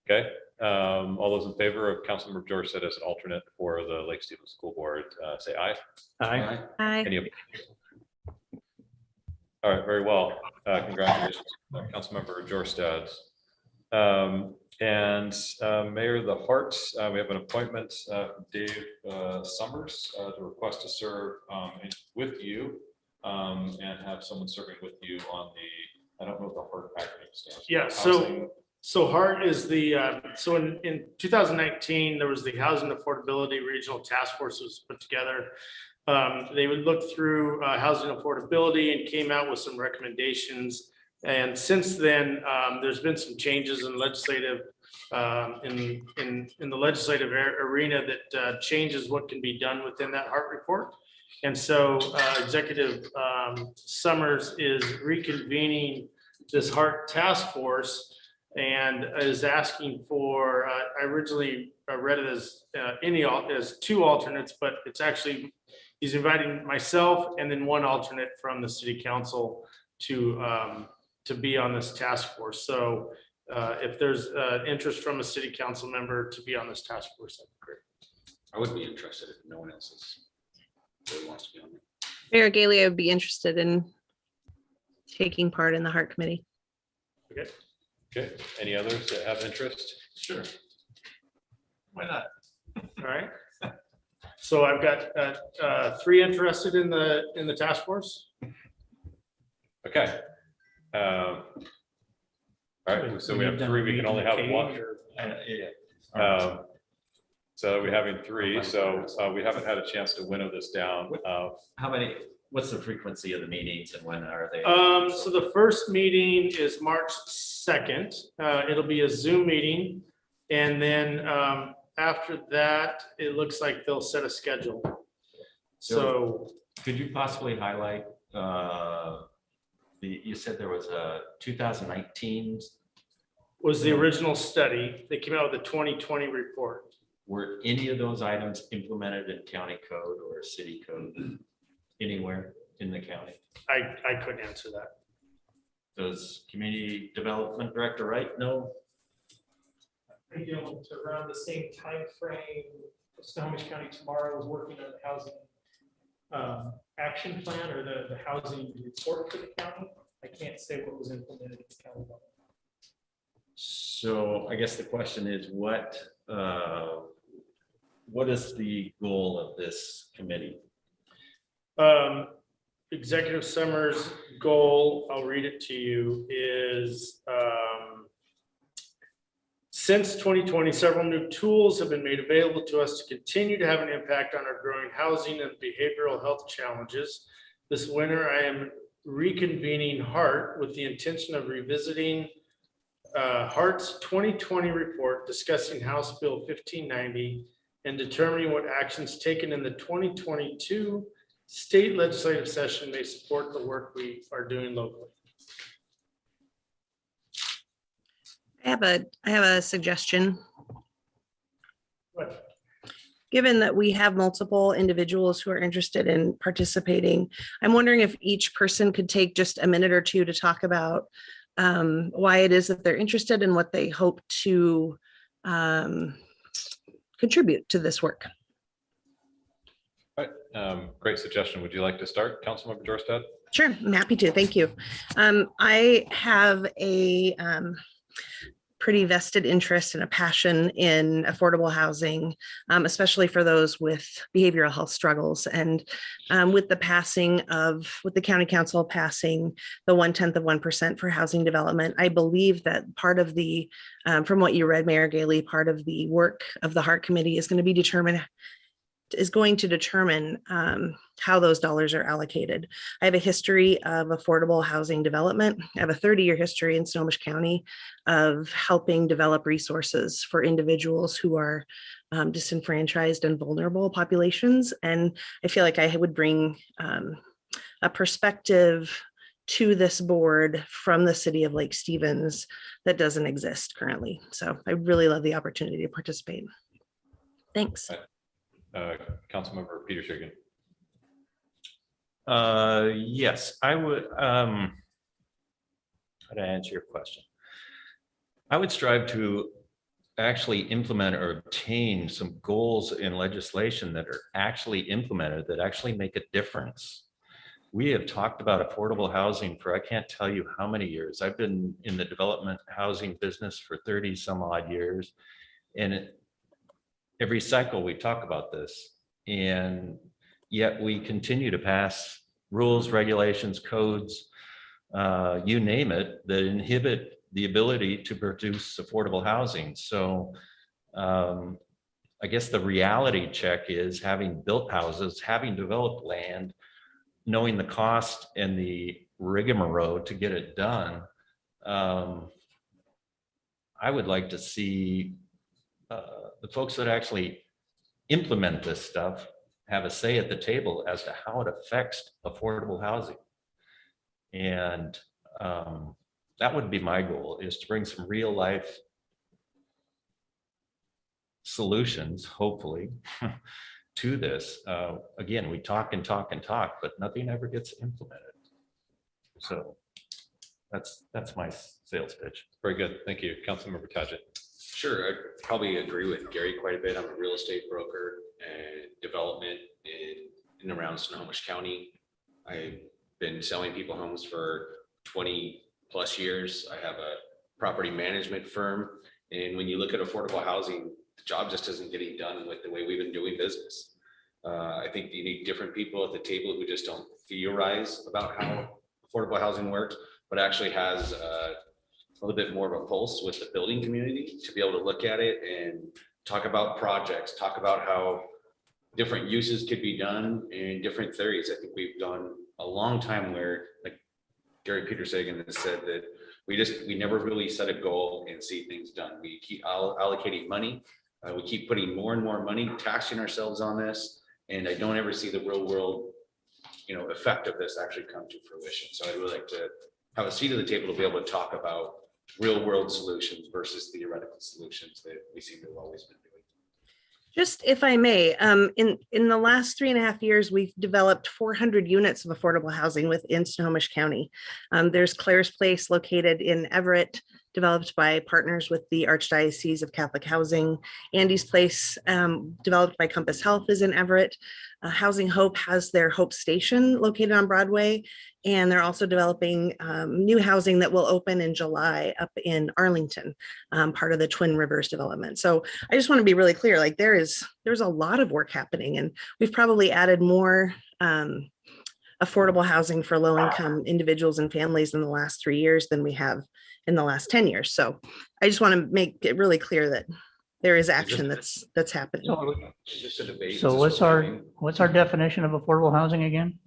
Okay, all those in favor of Councilmember Jorset as an alternate for the Lake Stevens School Board, say aye. Aye. Aye. Any opposed? All right, very well. Congratulations, Councilmember Jorstad. And Mayor of the Hart, we have an appointment, Dave Summers, to request to serve with you and have someone serving with you on the, I don't know what the Hart acronym stands for. Yeah, so HART is the, so in 2019, there was the Housing Affordability Regional Task Force was put together. They would look through housing affordability and came out with some recommendations. And since then, there's been some changes in legislative, in the legislative arena that changes what can be done within that HART report. And so Executive Summers is reconvening this HART task force and is asking for, I originally read it as as two alternates, but it's actually, he's inviting myself and then one alternate from the city council to be on this task force. So if there's interest from a city council member to be on this task force, that'd be great. I would be interested if no one else really wants to be on it. Mayor Gailey, I would be interested in taking part in the Heart Committee. Okay. Okay, any others that have interest? Sure. Why not? All right. So I've got three interested in the task force. Okay. All right, so we have three, we can only have one. So we're having three, so we haven't had a chance to winnow this down. How many, what's the frequency of the meetings and when are they? So the first meeting is March 2nd. It'll be a Zoom meeting. And then after that, it looks like they'll set a schedule. So Could you possibly highlight, you said there was a 2019, was the original study. They came out with a 2020 report. were any of those items implemented in county code or city code anywhere in the county? I couldn't answer that. Does community development director Wright know? You know, around the same time frame, Snohomish County tomorrow is working on the housing action plan or the housing report for the county. I can't say what was implemented at the county level. So I guess the question is, what is the goal of this committee? Executive Summers' goal, I'll read it to you, is since 2020, several new tools have been made available to us to continue to have an impact on our growing housing and behavioral health challenges. This winter, I am reconvening HART with the intention of revisiting HART's 2020 report discussing House Bill 1590 and determining what actions taken in the 2022 state legislative session may support the work we are doing locally. I have a suggestion. What? Given that we have multiple individuals who are interested in participating, I'm wondering if each person could take just a minute or two to talk about why it is that they're interested and what they hope to contribute to this work. All right, great suggestion. Would you like to start, Councilmember Jorstad? Sure, I'm happy to. Thank you. I have a pretty vested interest and a passion in affordable housing, especially for those with behavioral health struggles. And with the county council passing the 1/10% for housing development, I believe that part of the, from what you read, Mayor Gailey, part of the work of the HART committee is going to determine how those dollars are allocated. I have a history of affordable housing development. I have a 30-year history in Snohomish County of helping develop resources for individuals who are disenfranchised and vulnerable populations. And I feel like I would bring a perspective to this board from the city of Lake Stevens that doesn't exist currently. So I really love the opportunity to participate. Thanks. Councilmember Peter Shigan. Yes, I would. How to answer your question? I would strive to actually implement or obtain some goals in legislation that are actually implemented, that actually make a difference. We have talked about affordable housing for I can't tell you how many years. I've been in the development housing business for 30 some odd years, and every cycle we talk about this, and yet we continue to pass rules, regulations, codes, you name it, that inhibit the ability to produce affordable housing. So I guess the reality check is, having built houses, having developed land, knowing the cost and the rigmarole to get it done, I would like to see the folks that actually implement this stuff have a say at the table as to how it affects affordable housing. And that would be my goal, is to bring some real life solutions, hopefully, to this. Again, we talk and talk and talk, but nothing ever gets implemented. So that's my sales pitch. Very good. Thank you. Councilmember Tajik. Sure, I probably agree with Gary quite a bit. I'm a real estate broker and development in and around Snohomish County. I've been selling people homes for 20 plus years. I have a property management firm. And when you look at affordable housing, the job just isn't getting done with the way we've been doing business. I think you need different people at the table who just don't theorize about how affordable housing works, but actually has a little bit more of a pulse with the building community to be able to look at it and talk about projects, talk about how different uses could be done and different theories. I think we've done a long time where, like Gary Petersagan has said, that We never really set a goal and see things done. We keep allocating money. We keep putting more and more money, taxing ourselves on this. And I don't ever see the real world, effect of this actually come to fruition. So I'd really like to have a seat at the table to be able to talk about real world solutions versus theoretical solutions that we seem to have always been doing. Just if I may, in the last 3.5 years, we've developed 400 units of affordable housing within Snohomish County. There's Claire's Place located in Everett, developed by partners with the Archdiocese of Catholic Housing. Andy's Place, developed by Compass Health, is in Everett. Housing Hope has their Hope Station located on Broadway, and they're also developing new housing that will open in July up in Arlington, part of the Twin Rivers development. So I just want to be really clear, like there's a lot of work happening, and we've probably added more affordable housing for low-income individuals and families in the last 3 years than we have in the last 10 years. So I just want to make it really clear that there is action that's happening. Is this a debate? So what's our definition of affordable housing again?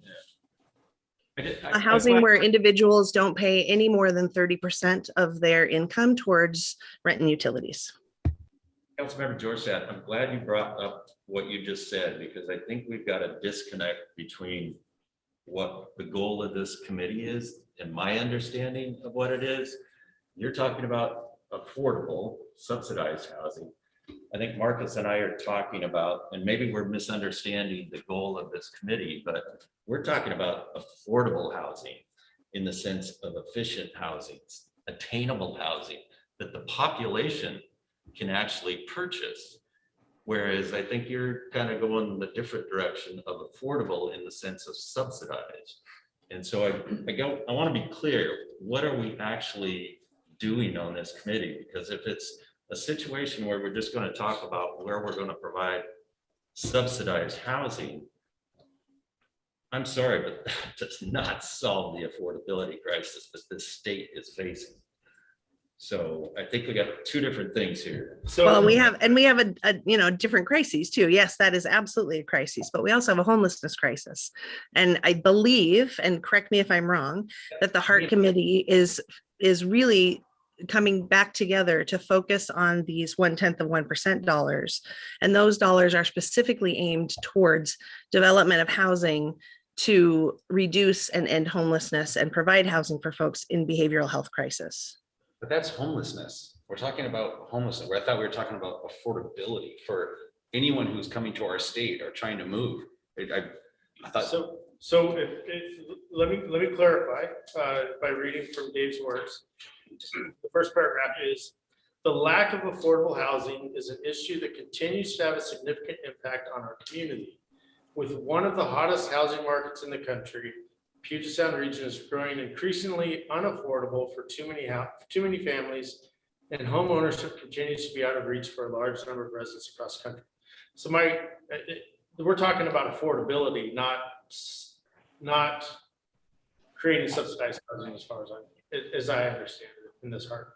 A housing where individuals don't pay any more than 30% of their income towards rent and utilities. Councilmember Georgetown, I'm glad you brought up what you just said, because I think we've got a disconnect between what the goal of this committee is and my understanding of what it is. You're talking about affordable, subsidized housing. I think Marcus and I are talking about, and maybe we're misunderstanding the goal of this committee, but we're talking about affordable housing in the sense of efficient housing, attainable housing that the population can actually purchase. Whereas I think you're kind of going the different direction of affordable in the sense of subsidized. And so I want to be clear, what are we actually doing on this committee? Because if it's a situation where we're just going to talk about where we're going to provide subsidized housing, I'm sorry, but that does not solve the affordability crisis that this state is facing. So I think we got two different things here. So well, we have a different crises too. Yes, that is absolutely a crisis, but we also have a homelessness crisis. And I believe, and correct me if I'm wrong, that the Heart Committee is really coming back together to focus on these 0.1% dollars. And those dollars are specifically aimed towards development of housing to reduce and end homelessness and provide housing for folks in behavioral health crisis. But that's homelessness. We're talking about homelessness. I thought we were talking about affordability for anyone who's coming to our state or trying to move. I thought so. So let me clarify by reading from Dave's words. The first paragraph is, the lack of affordable housing is an issue that continues to have a significant impact on our community. With one of the hottest housing markets in the country, Puget Sound region is growing increasingly unaffordable for too many families, and home ownership continues to be out of reach for a large number of residents across the country. So we're talking about affordability, not creating subsidized housing, as far as I understand it in this heart.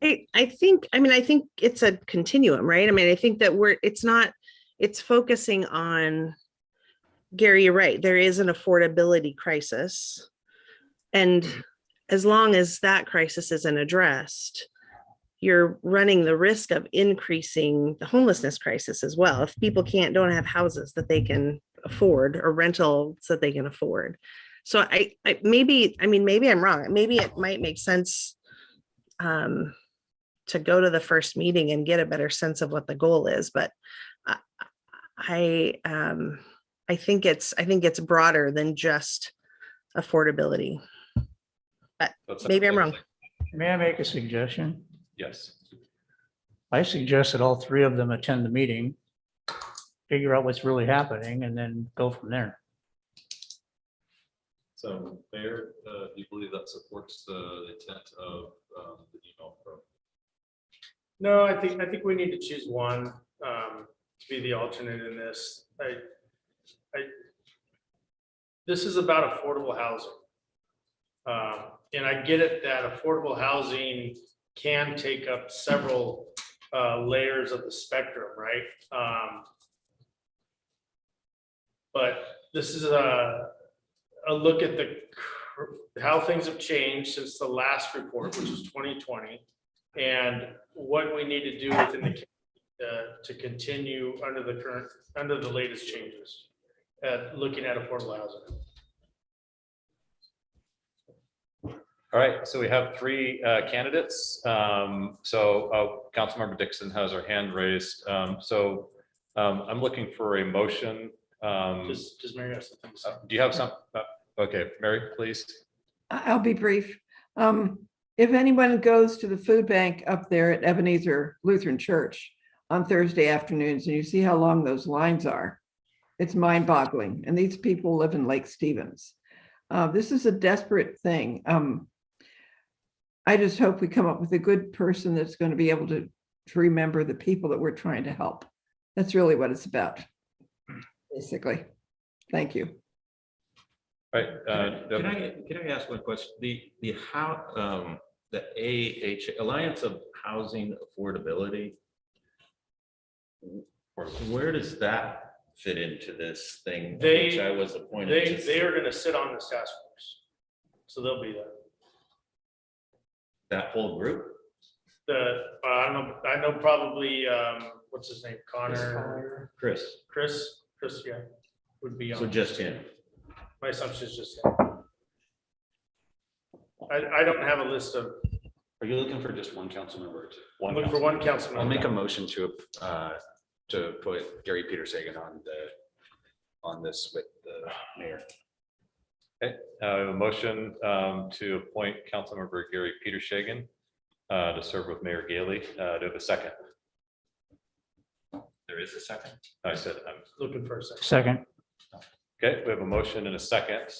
I think it's a continuum, right? I mean, I think that it's focusing on, Gary, you're right. There is an affordability crisis. And as long as that crisis isn't addressed, you're running the risk of increasing the homelessness crisis as well. If people don't have houses that they can afford or rentals that they can afford. So maybe I'm wrong. Maybe it might make sense to go to the first meeting and get a better sense of what the goal is. But I think it's broader than just affordability. But maybe I'm wrong. May I make a suggestion? Yes. I suggest that all three of them attend the meeting, figure out what's really happening, and then go from there. So Mayor, do you believe that supports the intent of the email from? No, I think we need to choose one to be the alternate in this. This is about affordable housing. And I get it that affordable housing can take up several layers of the spectrum, right? But this is a look at how things have changed since the last report, which was 2020, and what we need to do within the to continue under the latest changes at looking at affordable housing. All right, so we have three candidates. Councilmember Dixon has her hand raised. I'm looking for a motion. Does Mary have something to say? Do you have some? Okay, Mary, please. I'll be brief. If anyone goes to the food bank up there at Ebenezer Lutheran Church on Thursday afternoons and you see how long those lines are, it's mind-boggling. And these people live in Lake Stevens. This is a desperate thing. I just hope we come up with a good person that's going to be able to remember the people that we're trying to help. That's really what it's about, basically. Thank you. All right. Can I ask one question? The Alliance of Housing Affordability, where does that fit into this thing? Which I was appointed to? They are going to sit on this task force, so they'll be there. That whole group? I know probably what's his name, Chris, yeah, would be on. so just him. My assumption is just him. I don't have a list of. Are you looking for just one council member or two? I'm looking for one council member. I'll make a motion to put Gary Peter Sagan on this with the mayor. Okay, a motion to appoint Councilmember Gary Peter Shagan to serve with Mayor Gailey. Do I have a second? There is a second. I said I'm Looking for a second. Second. okay. We have a motion and a second.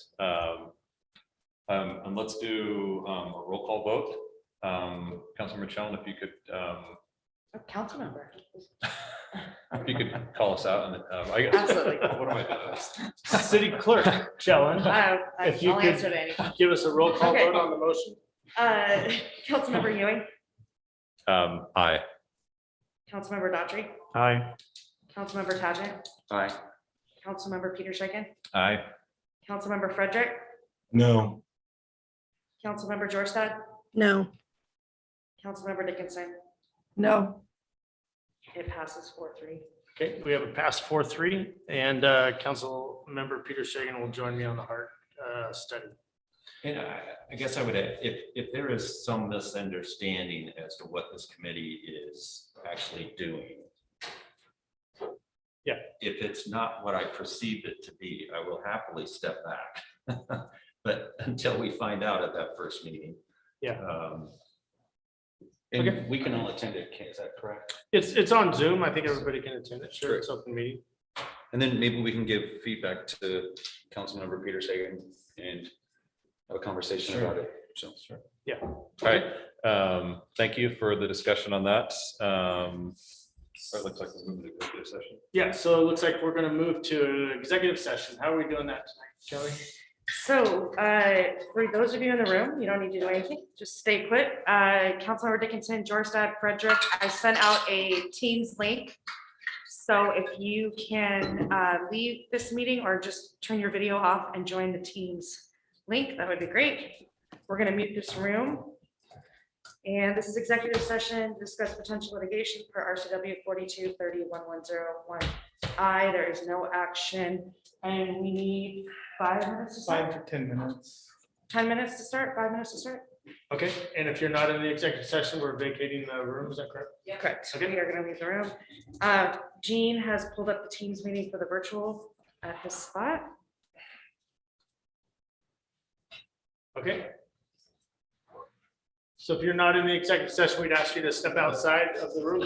And let's do a roll call vote. Councilmember Chelton, if you could. Council member. If you could call us out, and I guess. Absolutely. What am I doing? City clerk, challenge. If you I'll could answer to anything. give us a roll call Okay. vote on the motion. Councilmember Ewing, Aye. Councilmember Daughtry, Aye. Councilmember Tagent, Aye. Councilmember Peter Shaken, Aye. Councilmember Frederick, No. Councilmember Jorstad, No. Councilmember Dickinson. No, It passes 4-3. Okay, we have a pass 4-3, and Council Member Peter Shagan will join me on the heart study. And I guess I would add, if there is some misunderstanding as to what this committee is actually doing. Yeah. If it's not what I perceived it to be, I will happily step back. But until we find out at that first meeting. Yeah. And Okay. we can all attend it, is that correct? It's on Zoom. I think everybody can attend it. Sure, it's open meeting. And then maybe we can give feedback to Councilmember Peter Sagan and have a conversation about it. So, Yeah. All right. Thank you for the discussion on that. So it looks like we're moving to executive session. Yeah, so it looks like we're going to move to an executive session. How are we doing that tonight, Kelly? So for those of you in the room, you don't need to do anything, just stay put. Councilmember Dickinson, Jorstad, Frederick, I sent out a Teams link. So if you can leave this meeting or just turn your video off and join the Teams link, that would be great. We're gonna mute this room. And this is executive session, to discuss potential litigation per RCW 42301101I. There is no action and we need 5 minutes to start. 5 to 10 minutes. 10 minutes to start, 5 minutes to start? Okay, and if you're not in the executive session, we're vacating the room, is that correct? Yeah. Correct. Okay, we are gonna leave the room. Gene has pulled up the Teams meeting for the virtual at his spot. Okay. So if you're not in the executive session, we'd ask you to step outside of the room.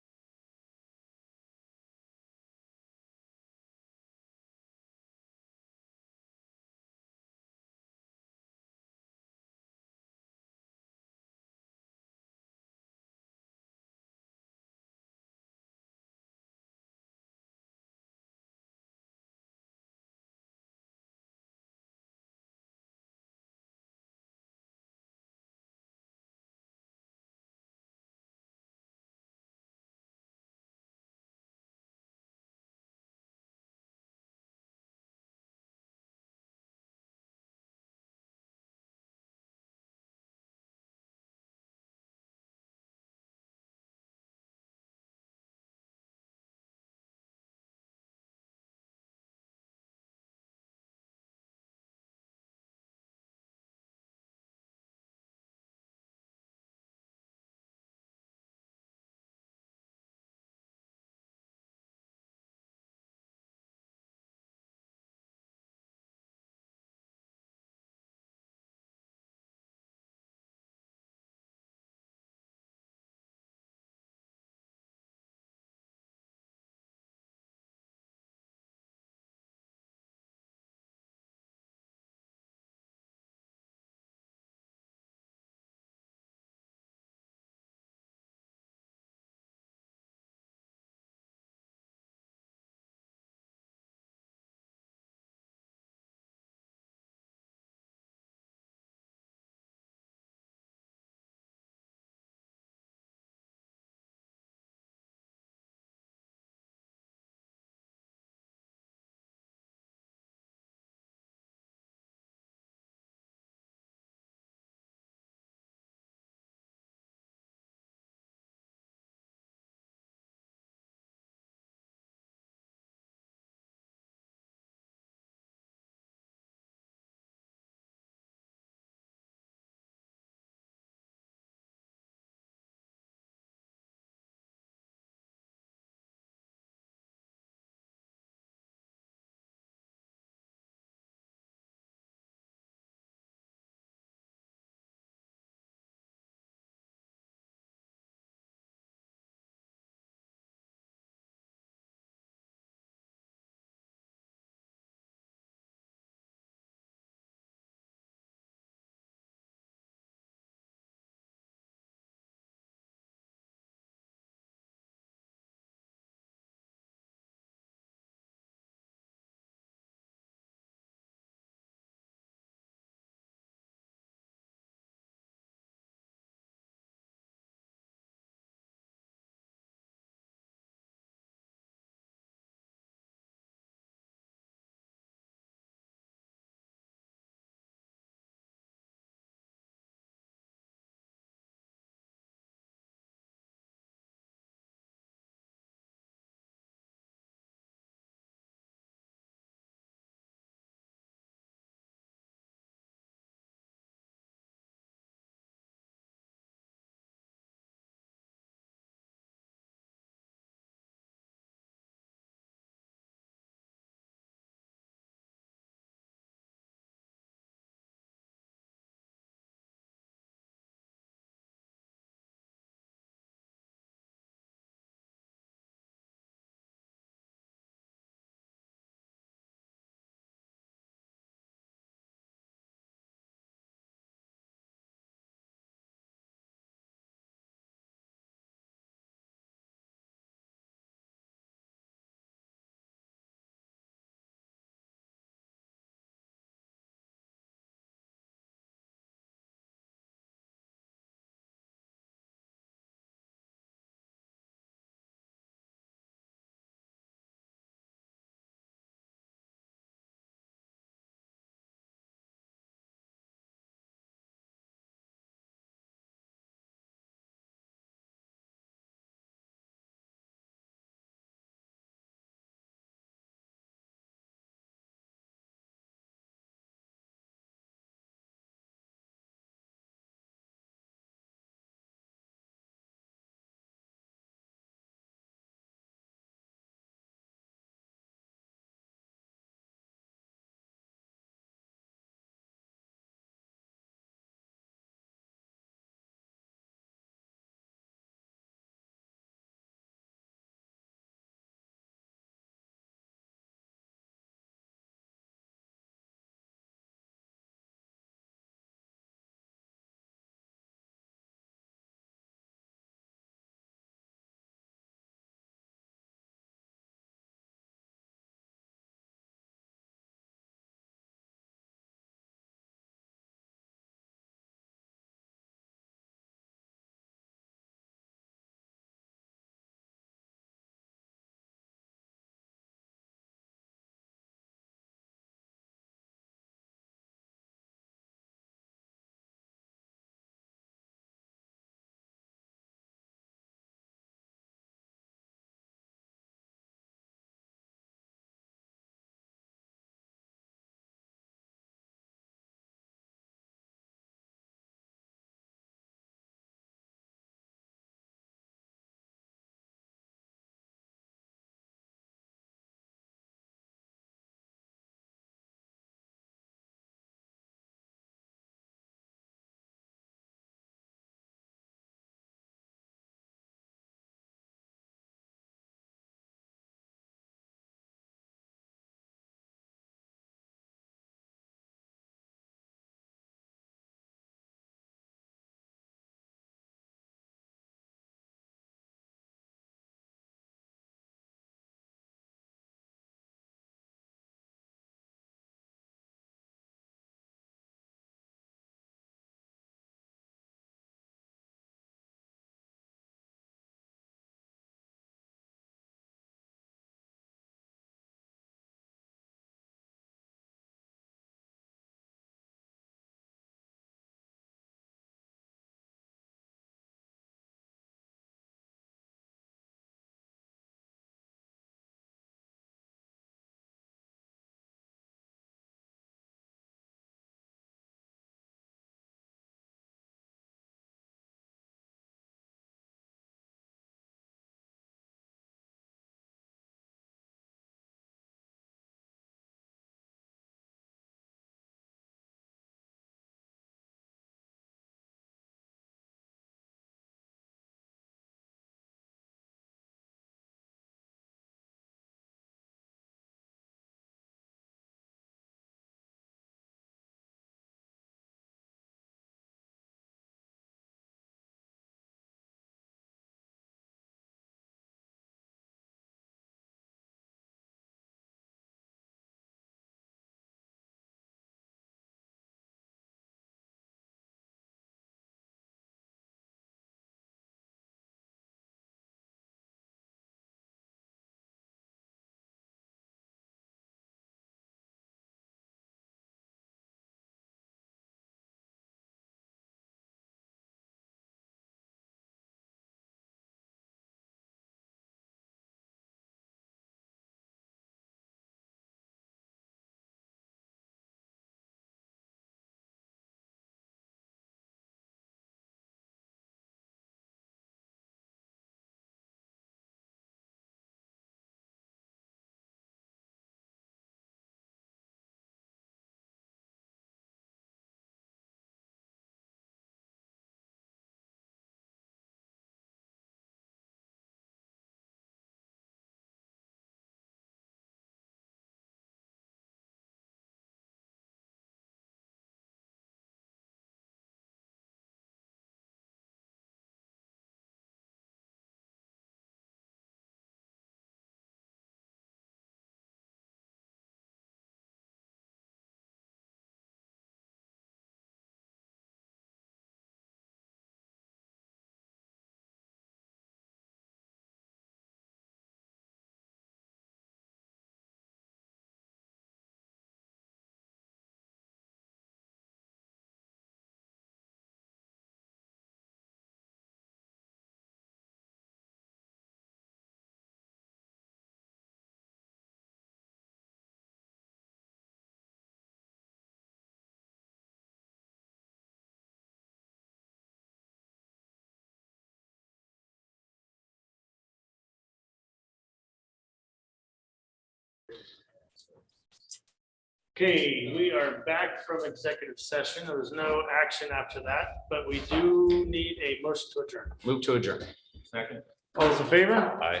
Okay, we are back from executive session. There was no action after that, but we do need a motion to adjourn. Move to adjourn. Second. All those in favor? Aye.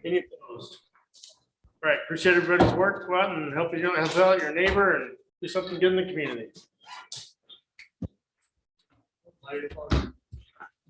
Any opposed? All right, appreciate everybody's work. Go out and help out your neighbor and do something good in the community.